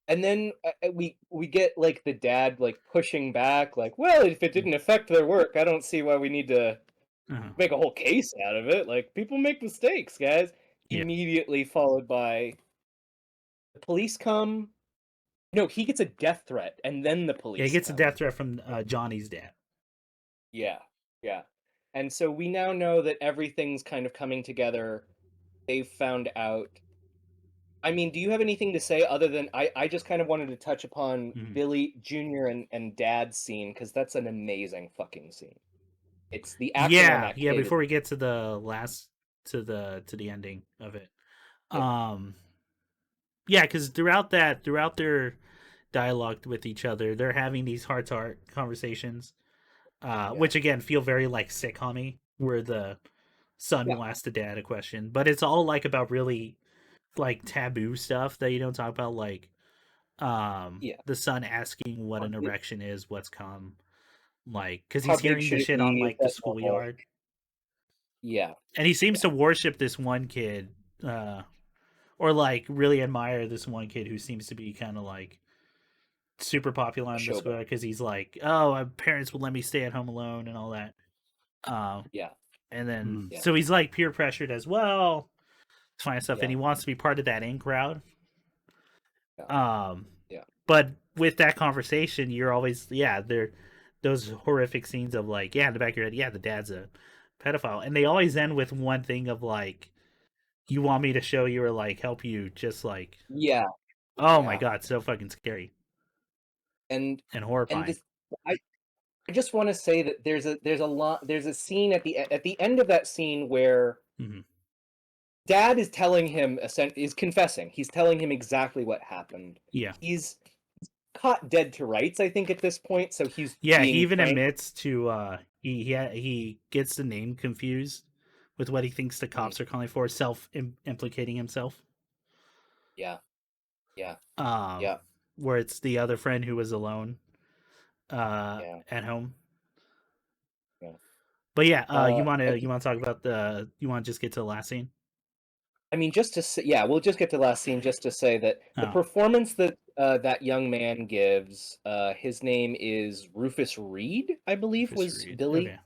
And then we get like the dad like pushing back, like, well, if it didn't affect their work, I don't see why we need to make a whole case out of it. Like, people make mistakes, guys.
Yeah.
Immediately followed by the police come. No, he gets a death threat, and then the police.
Yeah, he gets
come.
a death threat from Johnny's dad.
Yeah, yeah. And so we now know that everything's kind of coming together. They've found out. I mean, do you have anything to say other than I just kind of wanted to touch upon Billy Jr. and Dad's scene, because that's an amazing fucking scene. It's the acting on that kid.
Before we get to the last to the ending of it. Yeah, because throughout their dialogue with each other, they're having these heart to heart conversations, which again feel very like sitcom-y, where the son will ask the dad a question, but it's all like about really like taboo stuff that you don't talk about, like the son asking what an erection is, what's come, like, because he's hearing the shit on like the schoolyard.
Yeah,
and he seems to worship this one kid, or like really admire this one kid who seems to be kind of like super popular on the school, because he's like, oh, my parents would let me stay at home alone and all that. And then so he's like peer pressured as well to find stuff, and he wants to be part of that in crowd. But with that conversation, you're always there those horrific scenes of like, in the back of your head, the dad's a pedophile, and they always end with one thing of like, you want me to show you or like help you, just like, oh my god, so fucking scary and horrifying.
And I just want to say that there's a scene at the end of that scene where Dad is telling him, is confessing. He's telling him exactly what happened.
Yeah,
he's caught dead to rights, I think, at this point. So he's
he even admits to he gets the name confused with what he thinks the cops are calling for, self-implicating himself. Where it's the other friend who was alone at home. But you want to talk about you want to just get to the last scene?
I mean, just to say, we'll just get to the last scene, just to say that the performance that that young man gives, his name is Rufus Reed, I believe, was Billy.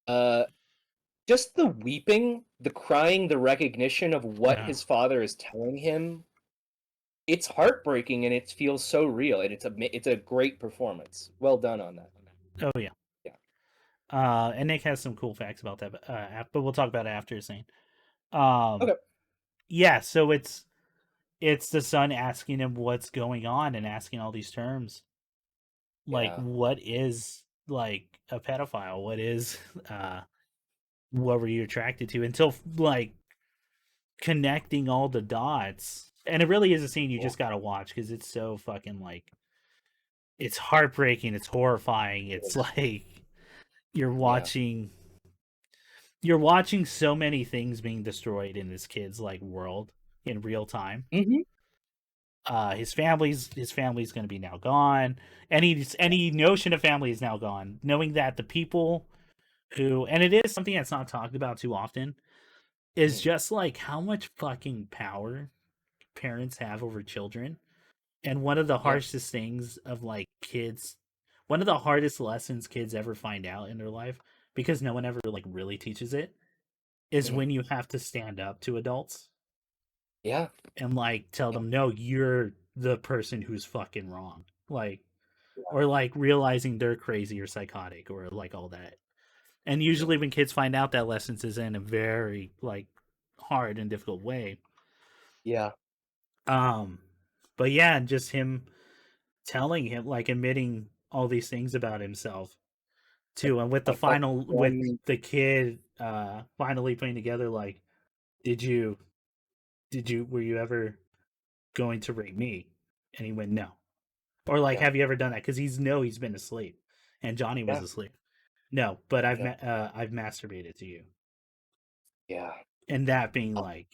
Okay. Just the weeping, the crying, the recognition of what his father is telling him, it's heartbreaking, and it feels so real, and it's a great performance. Well done on that.
Oh yeah. And Nick has some cool facts about that, but we'll talk about it after the scene. Okay. Yeah, so it's the son asking him what's going on and asking all these terms. Like, what is like a pedophile? What is what were you attracted to? Until like connecting all the dots. And it really is a scene you just gotta watch, because it's so fucking like, it's heartbreaking, it's horrifying, it's like you're watching so many things being destroyed in this kid's like world in real time. His family's going to be now gone. Any notion of family is now gone. Knowing that the people who, and it is something that's not talked about too often, is just like how much fucking power parents have over children. And one of the harshest things of like kids, one of the hardest lessons kids ever find out in their life, because no one ever like really teaches it, is when you have to stand up to adults. And like tell them, no, you're the person who's fucking wrong. Like, or like realizing they're crazy or psychotic or like all that. And usually when kids find out, that lessons is in a very like hard and difficult way. But just him telling him, like admitting all these things about himself too. And with the with the kid finally putting together, like, were you ever going to rape me? And he went, no. Or like, have you ever done that? Because he's been asleep, and Johnny was asleep. No, but I've masturbated to you. And that being like,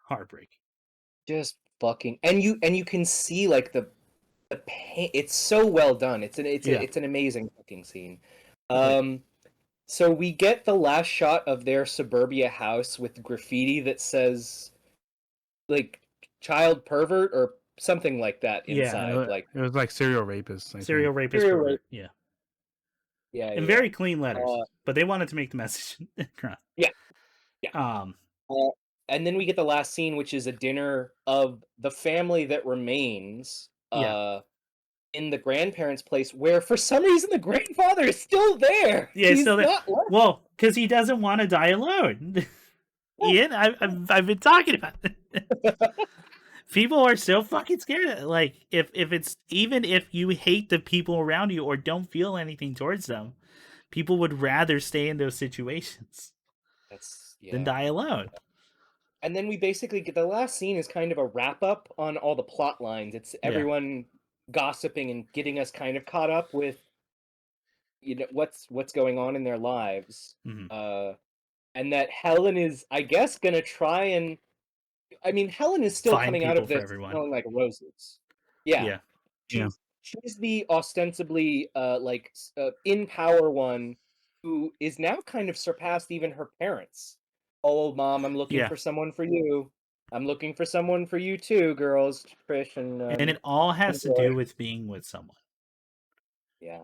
heartbreak. Just
fucking, and you can see like the pain. It's so well done. It's an amazing fucking scene. So we get the last shot of their suburbia house with graffiti that says like child pervert or something like that inside. Like
it was like serial rapist.
Serial rapist. Yeah. And very clean letters. but they wanted to make the message.
Yeah. And then we get the last scene, which is a dinner of the family that remains. In the grandparents' place, where for some reason the grandfather is still there.
Yeah,
he's
still there.
not left.
Well, because he doesn't want to die alone. Ian, I've been talking about it. People are so fucking scared. Like, if it's even if you hate the people around you or don't feel anything towards them, people would rather stay in those situations than die alone.
And then we basically get the last scene is kind of a wrap up on all the plot lines. It's everyone gossiping and getting us kind of caught up with, what's going on in their lives. And that Helen is, I guess, gonna try and, I mean, Helen is still
Find
coming out of this smelling like roses. Yeah. She's the ostensibly in power one who is now kind of surpassed even her parents. Oh, Mom, I'm looking for someone for you. I'm looking for someone for you too, girls. Trish and
it all has to do with being with someone.
Yeah.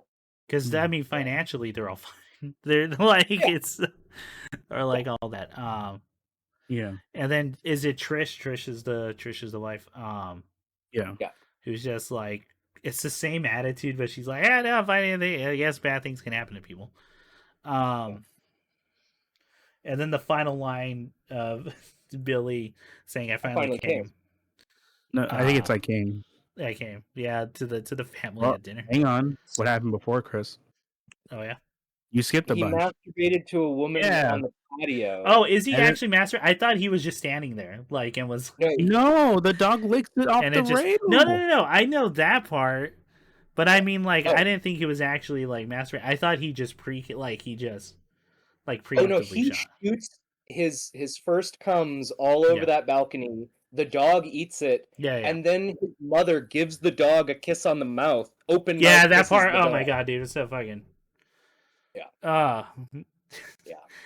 Because I mean, financially, they're all fine. They're like it's, or like all that.
Yeah.
And then is it Trish? Trish is the wife.
Yeah.
Who's just like, it's the same attitude, but she's like, no, if I guess bad things can happen to people. And then the final line of Billy saying, "I finally came."
No, I think it's I came.
I came. Yeah, to the family at dinner.
Hang on. What happened before, Chris?
Oh yeah.
You skipped a bunch.
He masturbated to a woman on the patio.
Oh, is he actually masturbating? I thought he was just standing there, like, and was.
No, the dog licked it off the rail.
No. I know that part, but I mean, like, I didn't think he was actually like masturbating. I thought he just preemptively
he
shot.
Shoots his first comes all over that balcony. The dog eats it, and then his mother gives the dog a kiss on the mouth. Open mouth.
Yeah, that part. Oh my god, dude, it's so fucking.
Yeah.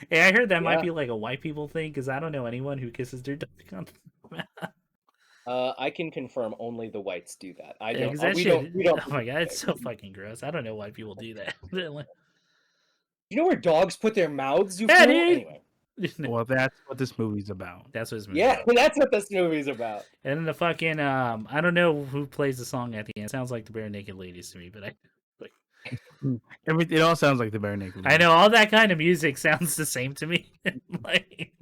Hey, I heard that might be like a white people thing because I don't know anyone who kisses their dog on the mouth.
I can confirm only the whites do that. I
don't.
We don't.
Oh my god, it's so fucking gross. I don't know why people do that.
You know where dogs put their mouths? You
fool?
Anyway.
Well, that's what this movie's about.
That's what this movie's about.
That's what this movie's about.
And then the fucking I don't know who plays the song at the end. It sounds like the Bare Naked Ladies to me, but
it all sounds like the Bare Naked Ladies.
I know all that kind of music sounds the same to me. Like,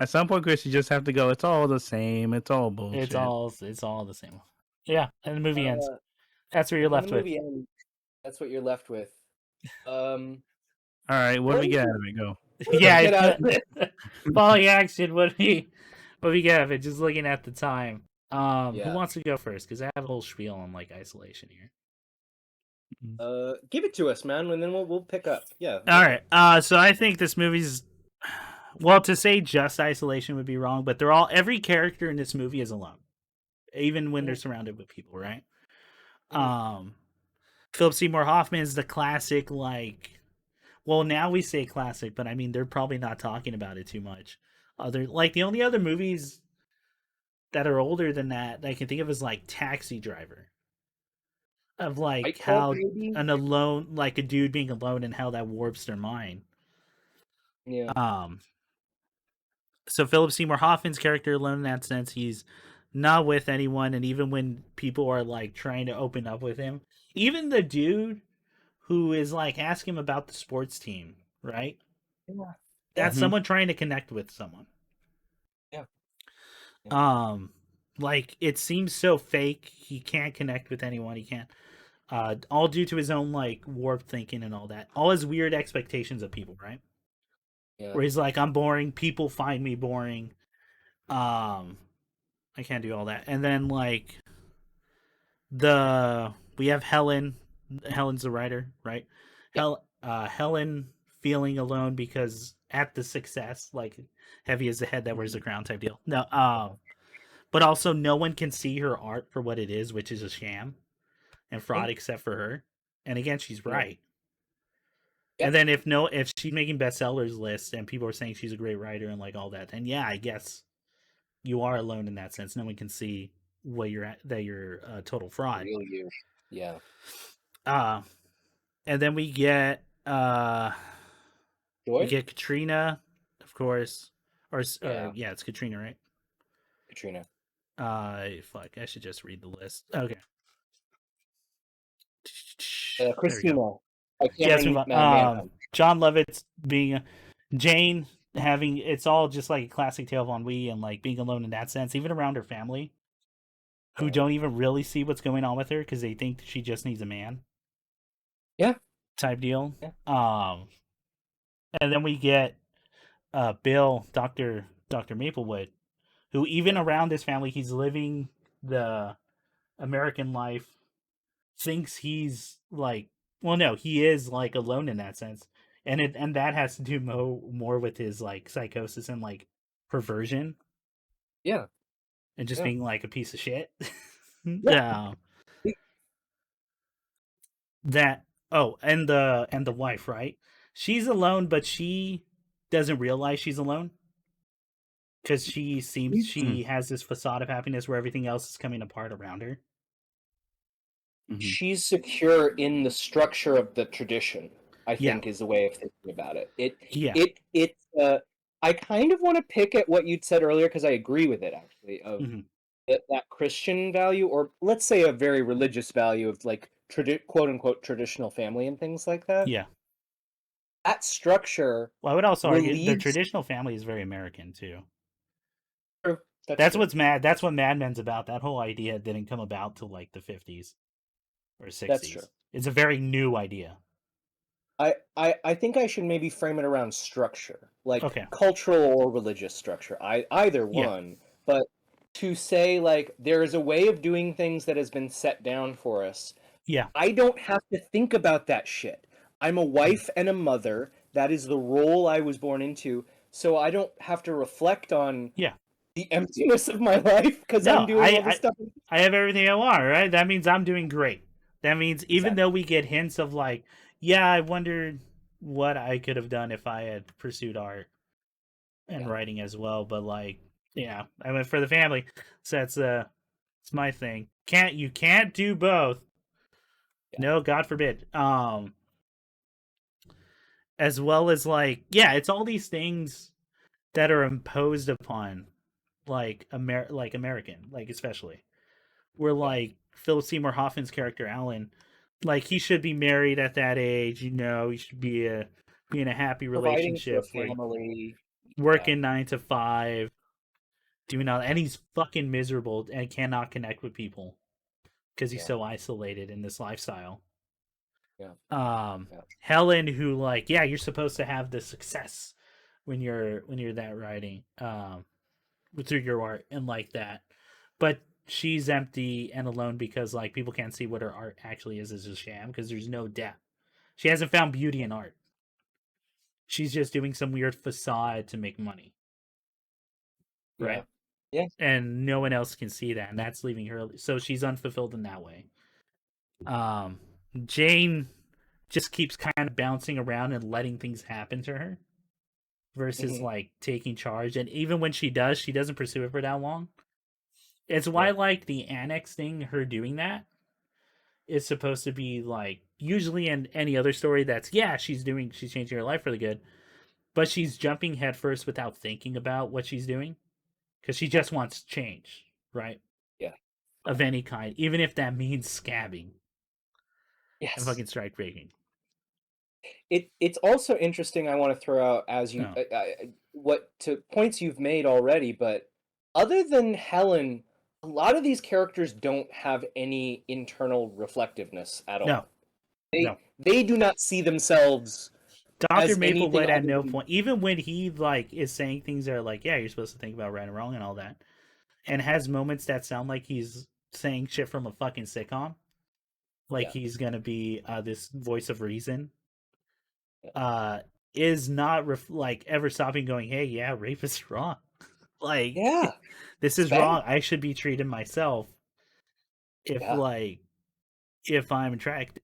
at some point, Chris, you just have to go. It's all the same. It's all bullshit.
It's all the same. Yeah, and the movie ends. That's what you're left with.
That's what you're left with.
All right, what do we get out of it? Go.
Following action. What do we get out of it? Just looking at the time. Who wants to go first? Because I have a whole spiel on like isolation here.
Give it to us, man, and then we'll pick up. Yeah.
All right. So I think this movie's, well, to say just isolation would be wrong, but every character in this movie is alone, even when they're surrounded with people, right? Philip Seymour Hoffman is the classic, like. Well, now we say classic, but I mean, they're probably not talking about it too much. The only other movies that are older than that I can think of is like Taxi Driver. Of like how a dude being alone and how that warps their mind.
Yeah.
So Philip Seymour Hoffman's character alone in that sense, he's not with anyone, and even when people are like trying to open up with him, even the dude who is like asking him about the sports team, right?
Yeah.
That's someone trying to connect with someone.
Yeah.
Like it seems so fake. He can't connect with anyone. He can't. All due to his own like warped thinking and all that. All his weird expectations of people, right?
Yeah.
Where he's like, I'm boring. People find me boring. I can't do all that. And then like we have Helen. Helen's the writer, right? Yeah. Helen feeling alone because at the success, like heavy as the head that wears the crown type deal. No, but also no one can see her art for what it is, which is a sham and fraud except for her. And again, she's right. Yeah. And then if she's making bestsellers lists and people are saying she's a great writer and like all that, then yeah, I guess you are alone in that sense. No one can see what you're at, that you're a total fraud.
Real you. Yeah.
And then we get Uh, we
Joy?
get Katrina, of course, or
Yeah,
yeah, it's Katrina, right?
Katrina.
Fuck, I should just read the list. Okay, there we go.
Christina.
Yeah, let's move
Cameron
on.
Manhunt.
John Lovitz being Jane having it's all just like a classic tale of ennui and like being alone in that sense, even around her family, who don't even really see what's going on with her because they think she just needs a man.
Yeah.
Type deal.
Yeah.
And then we get Bill, Doctor Maplewood, who even around his family, he's living the American life, thinks he's like, well, no, he is like alone in that sense, and that has to do more with his like psychosis and like perversion.
Yeah.
And just being like a piece of shit.
Yeah.
That and the wife, right? She's alone, but she doesn't realize she's alone because she has this facade of happiness where everything else is coming apart around her.
She's secure in the structure of the tradition, I think, is the way of thinking about it. I kind of want to pick at what you'd said earlier because I agree with it actually of that Christian value, or let's say a very religious value of like quote unquote traditional family and things like that.
Yeah.
That structure.
Well, I would also argue the traditional family is very American too.
True.
That's true. That's what Mad Men's about. That whole idea didn't come about till like the 50s or 60s.
That's true.
It's a very new idea.
I think I should maybe frame it around structure, like cultural or religious structure. Either one, but to say like there is a way of doing things that has been set down for us.
Yeah.
I don't have to think about that shit. I'm a wife and a mother. That is the role I was born into. So I don't have to reflect on the emptiness of my life because I'm doing all this stuff.
I have everything I want, right? That means I'm doing great. That means even though we get hints of like, yeah, I wondered what I could have done if I had pursued art and writing as well, but like, yeah, I went for the family. So it's my thing. You can't do both. Yeah. No, God forbid. As well as like, yeah, it's all these things that are imposed upon like American, like especially. Where like Philip Seymour Hoffman's character Alan, like he should be married at that age, you know, he should be in a happy relationship,
family,
working 9 to 5, doing all, and he's fucking miserable and cannot connect with people because he's so isolated in this lifestyle. Helen, who like, yeah, you're supposed to have the success when you're that writing, through your art and like that, but she's empty and alone because like people can't see what her art actually is a sham because there's no depth. She hasn't found beauty in art. She's just doing some weird facade to make money. Right?
Yeah.
And no one else can see that, and that's leaving her, so she's unfulfilled in that way. Jane just keeps kind of bouncing around and letting things happen to her versus like taking charge, and even when she does, she doesn't pursue it for that long. It's why like the annex thing, her doing that is supposed to be like usually in any other story that's she's changing her life for the good, but she's jumping headfirst without thinking about what she's doing because she just wants change, right?
Yeah,
of any kind, even if that means scabbing.
Yes,
and fucking strike breaking.
It's also interesting. I want to throw out as you what to points you've made already, but other than Helen, a lot of these characters don't have any internal reflectiveness at all. They do not see themselves.
Dr. Maplewood at no point, even when he like is saying things that are like, yeah, you're supposed to think about right and wrong and all that, and has moments that sound like he's saying shit from a fucking sitcom, like he's gonna be this voice of reason, is not like ever stopping going, hey, yeah, rape is wrong. Like, this is wrong. I should be treated myself if if I'm attracted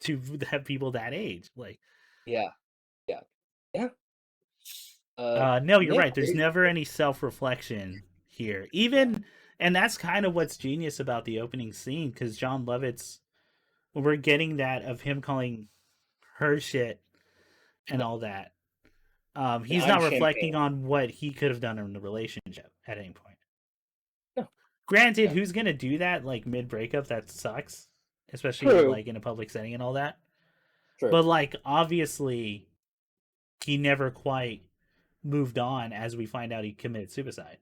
to have people that age. Like, no, you're right. There's never any self-reflection here. Even and that's kind of what's genius about the opening scene, because John Lovitz we're getting that of him calling her shit and
No.
all that.
And
He's
I'm
not reflecting
champagne.
on what he could have done in the relationship at any point.
No.
Granted,
Yeah.
who's gonna do that like mid breakup? That sucks, especially
True.
like in a public setting and all that.
True.
But like obviously, he never quite moved on as we find out he committed suicide.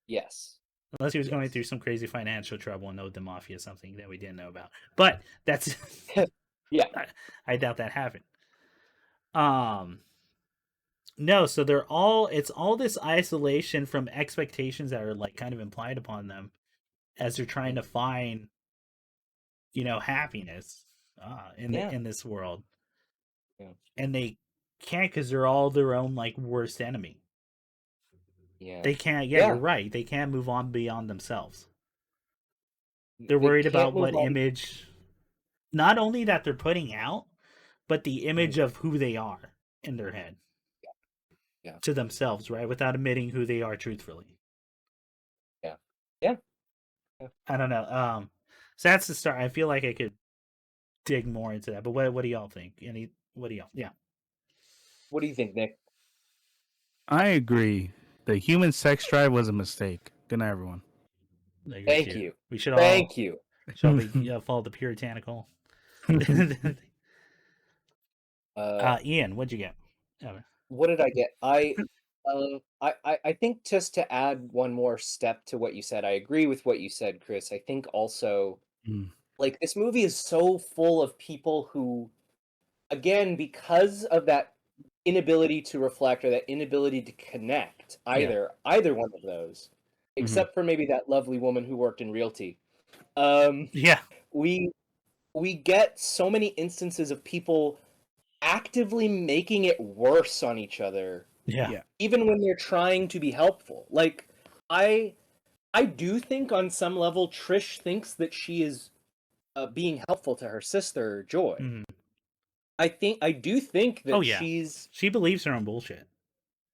Yes.
Unless he was going through some crazy financial trouble and owed the mafia something that we didn't know about. But that's
Yeah.
I doubt that happened. No, so it's all this isolation from expectations that are like kind of implied upon them as they're trying to find, happiness
Yeah.
in this world.
Yeah.
And they can't because they're all their own like worst enemy.
Yeah.
They can't. Yeah, you're
Yeah.
right. They can't move on beyond themselves. They're
They
worried
can't
about
move
what
on.
image, not only that they're putting out, but the image of who they are in their head.
Yeah.
To themselves, right? Without admitting who they are truthfully.
Yeah. Yeah.
I don't know. So that's the start. I feel like I could dig more into that. But what do y'all think? What do y'all? Yeah.
What do you think, Nick?
I agree. The human sex drive was a mistake. Good night, everyone.
Thank you.
We should
Thank you.
follow the puritanical.
Uh,
Ian, what'd you get?
what did I get? I think just to add one more step to what you said, I agree with what you said, Chris. I think also, like, this movie is so full of people who, again, because of that inability to reflect or that inability to connect, either one of those, except for maybe that lovely woman who worked in realty.
Yeah.
We get so many instances of people actively making it worse on each other.
Yeah.
Even when they're trying to be helpful. Like, I do think on some level Trish thinks that she is being helpful to her sister Joy.
Mm-hmm.
I do think that
she believes her own bullshit.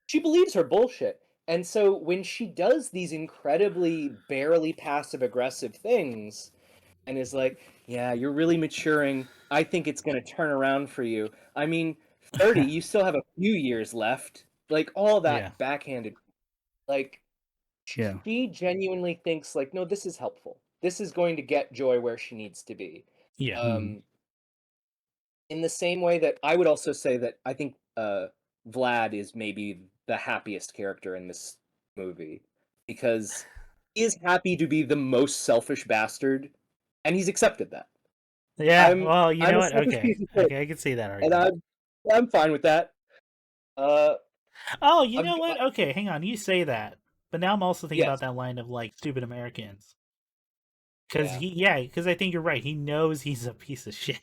She believes her bullshit. And so when she does these incredibly barely passive aggressive things and is like, yeah, you're really maturing. I think it's going to turn around for you. I mean, 30, you still have a few years left. Like, all that backhanded. Like, she genuinely thinks, like, no, this is helpful. This is going to get Joy where she needs to be.
Yeah.
In the same way that I would also say that I think Vlad is maybe the happiest character in this movie because he is happy to be the most selfish bastard, and he's accepted that.
Yeah, well, you know what? Okay, I can see that argument.
And I'm fine with that.
Oh, you know what? Okay, hang on. You say that, but now I'm also thinking about that line of like stupid Americans. Because because I think you're right. He knows he's a piece of shit.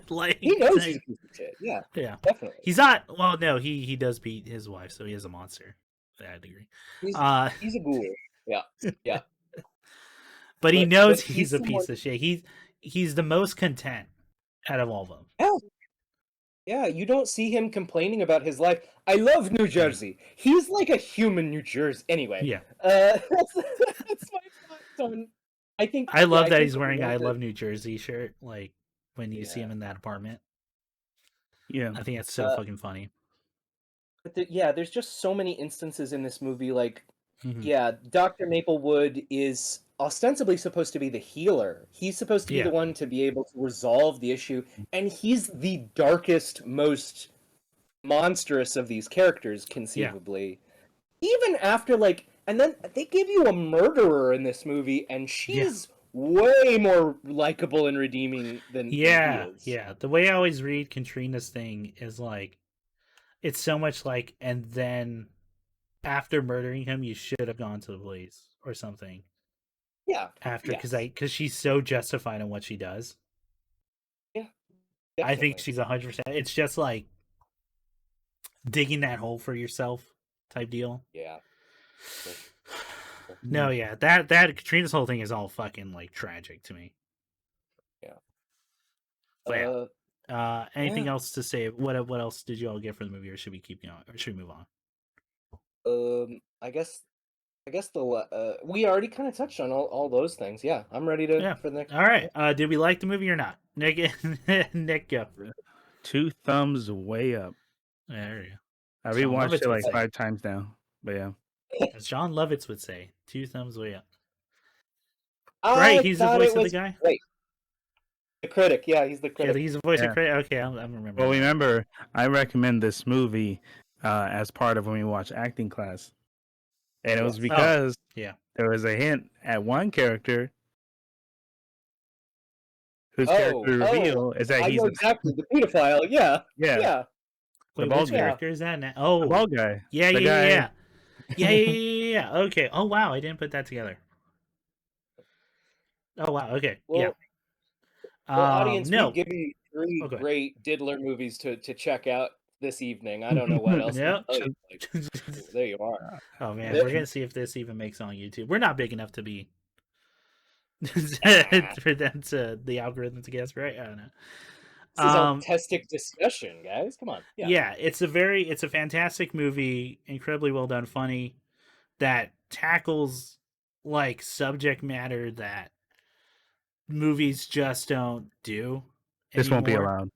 Like
he knows he's a piece of shit. Yeah, definitely.
He's not. Well, no, he does beat his wife, so he is a monster. To that degree.
He's a ghoul. Yeah.
But he knows he's a piece of shit. He's the most content out of all of them.
Yeah, you don't see him complaining about his life. I love New Jersey. He's like a human New Jersey. Anyway, that's my thoughts on.
I love that he's wearing "I Love New Jersey" shirt. Like when you see him in that apartment.
Yeah,
I think that's so fucking funny.
But there's just so many instances in this movie. Like, Dr. Maplewood is ostensibly supposed to be the healer. He's supposed to be the one to be able to resolve the issue, and he's the darkest, most monstrous of these characters, conceivably. Even after, like, and then they give you a murderer in this movie, and she's way more likable and redeeming than he is.
Yeah. The way I always read Katrina's thing is like, it's so much like, and then after murdering him, you should have gone to the police or something.
Yeah.
After, because she's so justified in what she does.
Yeah.
Definitely. I think she's 100%. It's just like digging that hole for yourself type deal.
Yeah.
No, that Katrina's whole thing is all fucking like tragic to me.
Yeah.
But anything else to say? What else did you all get from the movie, or should we keep going, or should we move on?
I guess I guess we already kind of touched on all those things. Yeah, I'm ready for the next.
All right. Did we like the movie or not? Nick, Nick, go.
2 thumbs way up.
There you go.
I rewatched it like 5 times now, but yeah.
As John Lovitz would say, 2 thumbs way up. Right, he's the voice of the guy?
Great. The critic, yeah, he's the critic.
Yeah, he's the voice of critic. Okay, I'm remembering.
Well, remember, I recommend this movie as part of when we watch acting class. And it was because there was a hint at one character whose character reveal is that he's
exactly the pedophile. Yeah.
Wait, which character is that now? Oh,
the bald guy.
Yeah. Okay. Oh wow, I didn't put that together. Oh wow. Okay.
Well, audience, we give you 3 great Diddler movies to check out this evening. I don't know what else. There you are.
Oh man, we're gonna see if this even makes on YouTube. We're not big enough to be for them to the algorithm to guess, right? I don't know.
This is artistic discussion, guys. Come on.
Yeah, it's a fantastic movie, incredibly well done, funny, that tackles like subject matter that movies just don't do.
This won't be allowed.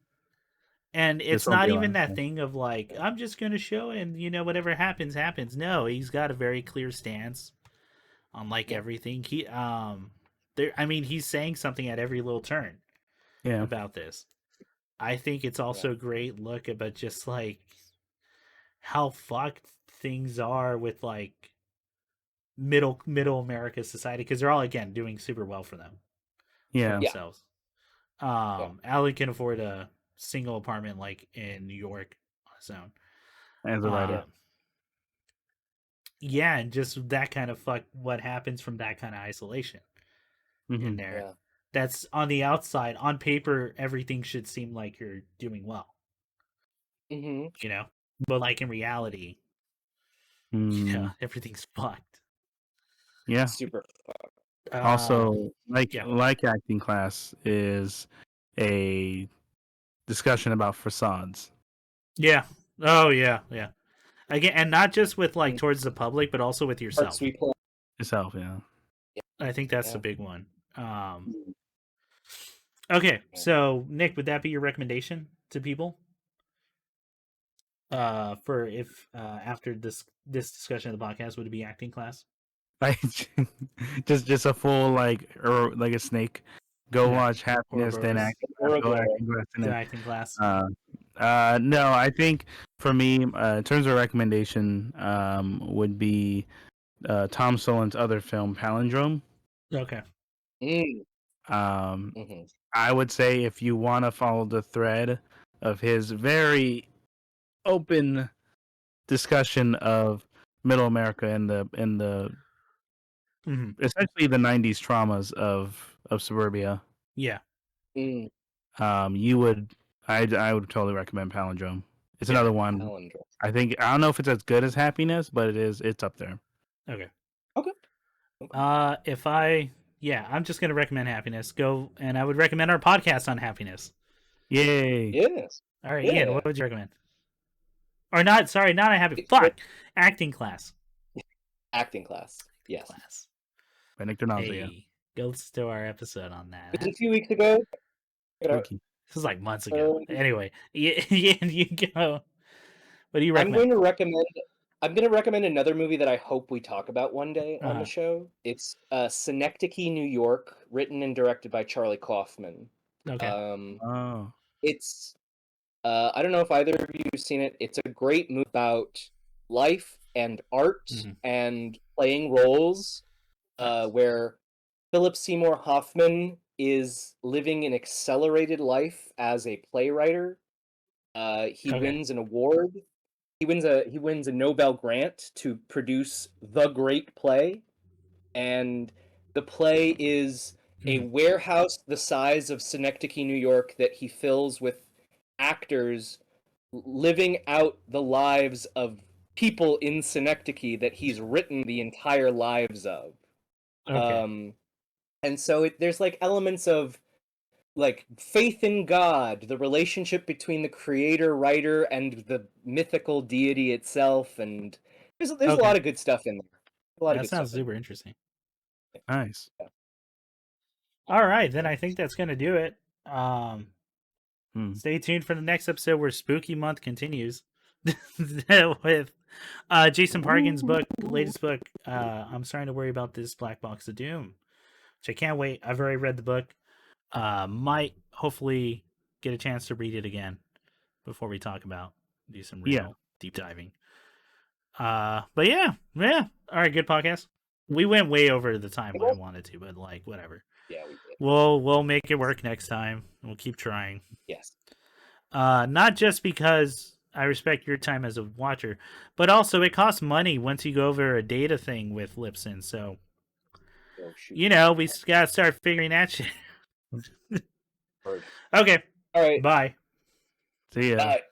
And it's not even that thing of like, I'm just going to show and whatever happens happens. No, he's got a very clear stance on like everything. He's saying something at every little turn about this. I think it's also a great look about just like how fucked things are with like middle America society, because they're all again doing super well for them. For themselves. Alan can afford a single apartment like in New York on his own.
As a writer.
Yeah, and just that kind of what happens from that kind of isolation in there. Yeah. That's on the outside. On paper, everything should seem like you're doing well. But like in reality, everything's fucked.
Yeah.
Super fucked.
Also, like acting class is a discussion about facades.
Yeah. Oh yeah. Again, and not just with like towards the public, but also with yourself.
Yourself, yeah.
I think that's the big one. Okay, so Nick, would that be your recommendation to people? For if after this discussion of the podcast, would it be acting class?
Like just a full like a snake. Go watch Happiness, then acting
class.
No, I think for me, in terms of recommendation, would be Tom Solon's other film, Palindrome.
Okay.
I would say if you want to follow the thread of his very open discussion of Middle America and the essentially the 90s traumas of suburbia.
Yeah.
You would I would totally recommend Palindrome. It's another one. Palindrome. I don't know if it's as good as Happiness, but it's up there.
Okay. I'm just gonna recommend Happiness. Go, and I would recommend our podcast on happiness.
Yay.
Yes.
All right, Ian, what would you recommend? Or not? Sorry, not a happy. Fuck. Acting class.
Acting class. Yes.
Class.
By Nick Donazio.
Hey, go listen to our episode on that.
It was a few weeks ago.
This was like months ago. Anyway, Ian, you go. What do you recommend?
I'm going to recommend another movie that I hope we talk about one day on the show. It's Synecdoche, New York, written and directed by Charlie Kaufman.
Okay.
It's I don't know if either of you have seen it. It's a great movie about life and art and playing roles, where Philip Seymour Hoffman is living an accelerated life as a playwright. He wins an award. He wins a Nobel grant to produce the great play, and the play is a warehouse the size of Synecdoche, New York, that he fills with actors living out the lives of people in Synecdoche that he's written the entire lives of. And so there's like elements of like faith in God, the relationship between the creator, writer, and the mythical deity itself, and there's a lot of good stuff in there.
That sounds super interesting.
Nice.
Yeah.
All right, then I think that's gonna do it.
Hmm.
Stay tuned for the next episode where Spooky Month continues with Jason Parkin's book, latest book. I'm starting to worry about this Black Box of Doom, which I can't wait. I've already read the book. Might hopefully get a chance to read it again before we talk about do some real deep diving. But yeah. All right, good podcast. We went way over the time I wanted to, but like whatever.
Yeah, we did.
We'll make it work next time. We'll keep trying.
Yes.
Not just because I respect your time as a watcher, but also it costs money once you go over a data thing with Libsyn. So, we gotta start figuring that shit. Okay.
All right.
Bye.
See ya.
Bye.